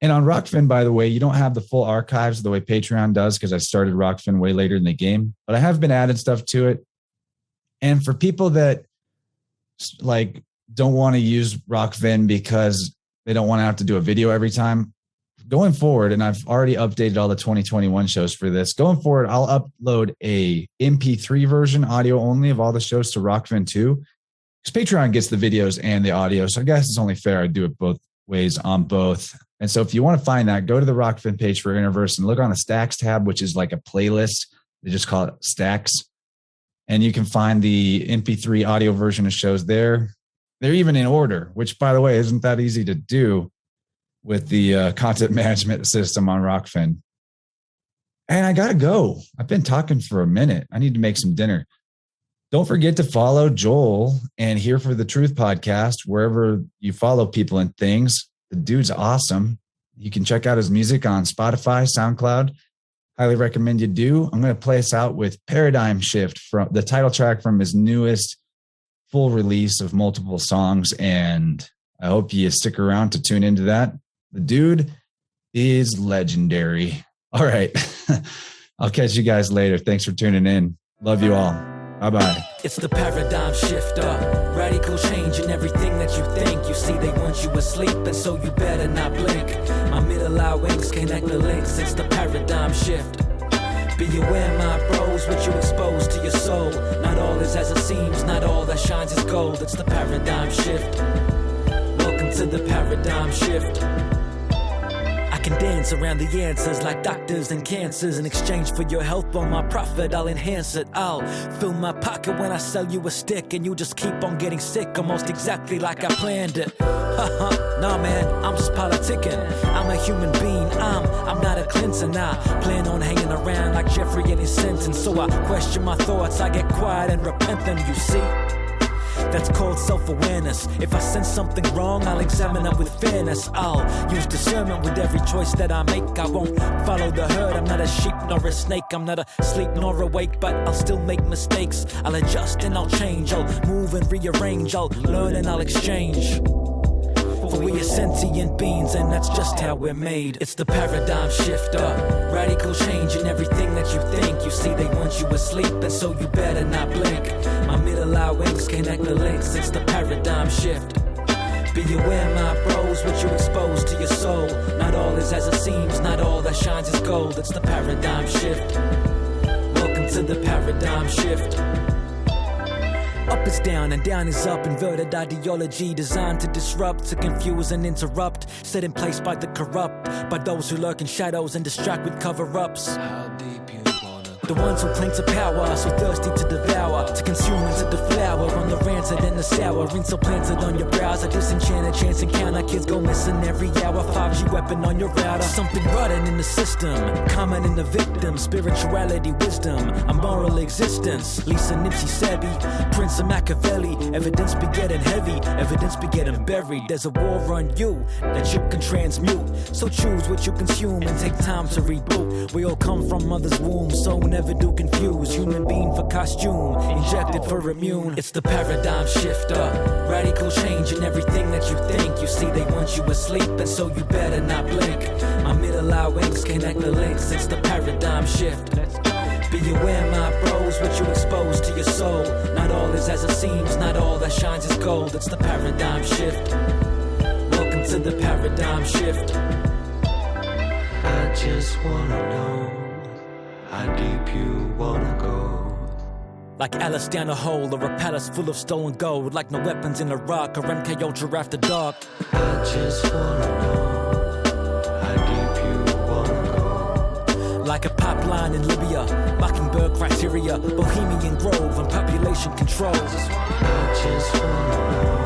And on Rockfin, by the way, you don't have the full archives the way Patreon does because I started Rockfin way later in the game, but I have been adding stuff to it. And for people that like don't want to use Rockfin because they don't want to have to do a video every time, going forward, and I've already updated all the 2021 shows for this. Going forward, I'll upload a MP3 version, audio only, of all the shows to Rockfin too, because Patreon gets the videos and the audio. So I guess it's only fair I do it both ways on both. And so if you want to find that, go to the Rockfin page for InnerVerse and look on the Stacks tab, which is like a playlist. They just call it Stacks. And you can find the MP3 audio version of shows there. They're even in order, which, by the way, isn't that easy to do with the content management system on Rockfin. And I got to go. I've been talking for a minute. I need to make some dinner. Don't forget to follow Joel and Here for the Truth podcast, wherever you follow people and things. The dude's awesome. You can check out his music on Spotify, SoundCloud. Highly recommend you do. I'm going to play us out with Paradigm Shift, from the title track from his newest full release of multiple songs. And I hope you stick around to tune into that. The dude is legendary. All right. I'll catch you guys later. Thanks for tuning in. Love you all. Bye-bye. It's the paradigm shifter. Radical change in everything that you think. You see, they want you asleep, and so you better not blink. My middle eye wings connect the links. It's the paradigm shift. Be aware, my bros, what you expose to your soul. Not all is as it seems, not all that shines is gold. It's the paradigm shift. Welcome to the paradigm shift. I can dance around the answers like doctors and cancers. In exchange for your help on my profit, I'll enhance it. I'll fill my pocket when I sell you a stick, and you just keep on getting sick, almost exactly like I planned it. Nah man, I'm just politicking. I'm a human being, I'm not a Clinton. I plan on hanging around like Jeffrey in his sentence. So I question my thoughts, I get quiet and repent them, you see. That's called self-awareness. If I sense something wrong, I'll examine it with fairness. I'll use discernment with every choice that I make. I won't follow the herd. I'm not a sheep nor a snake. I'm not asleep nor awake, but I'll still make mistakes. I'll adjust and I'll change. I'll move and rearrange. I'll learn and I'll exchange. For we are sentient beings, and that's just how we're made. It's the paradigm shifter. Radical change in everything that you think. You see, they want you asleep, and so you better not blink. My middle eye wings connect the links. It's the paradigm shift. Be aware, my bros, what you expose to your soul. Not all is as it seems, not all that shines is gold. It's the paradigm shift. Welcome to the paradigm shift. Up is down and down is up. Inverted ideology designed to disrupt, to confuse and interrupt. Set in place by the corrupt, by those who lurk in shadows and distract with cover-ups. How deep you wanna go? The ones who cling to power, so thirsty to devour, to consume and to deflower. On the rancid and the sour, ring so planted on your brows. A disenchanted chance encounter, kids go missing every hour. 5G weapon on your router. Something rotten in the system, common in the victim. Spirituality, wisdom, a moral existence. Lisa Nipsey Sebi, Prince of Machiavelli. Evidence be getting heavy, evidence be getting buried. There's a war on you that you can transmute. So choose what you consume and take time to reboot. We all come from mother's womb, so never do confuse. Human being for costume, injected for immune. It's the paradigm shifter. Radical change in everything that you think. You see, they want you asleep, and so you better not blink. My middle eye wings connect the links. It's the paradigm shift. Be aware, my bros, what you expose to your soul. Not all is as it seems, not all that shines is gold. It's the paradigm shift. Welcome to the paradigm shift. I just wanna know how deep you wanna go. Like Alice down a hole, or a palace full of stolen gold. Like no weapons in Iraq, or MK Ultra after dark. I just wanna know how deep you wanna go. Like a pop line in Libya, Mockingbird criteria, Bohemian Grove and population control. I just wanna know.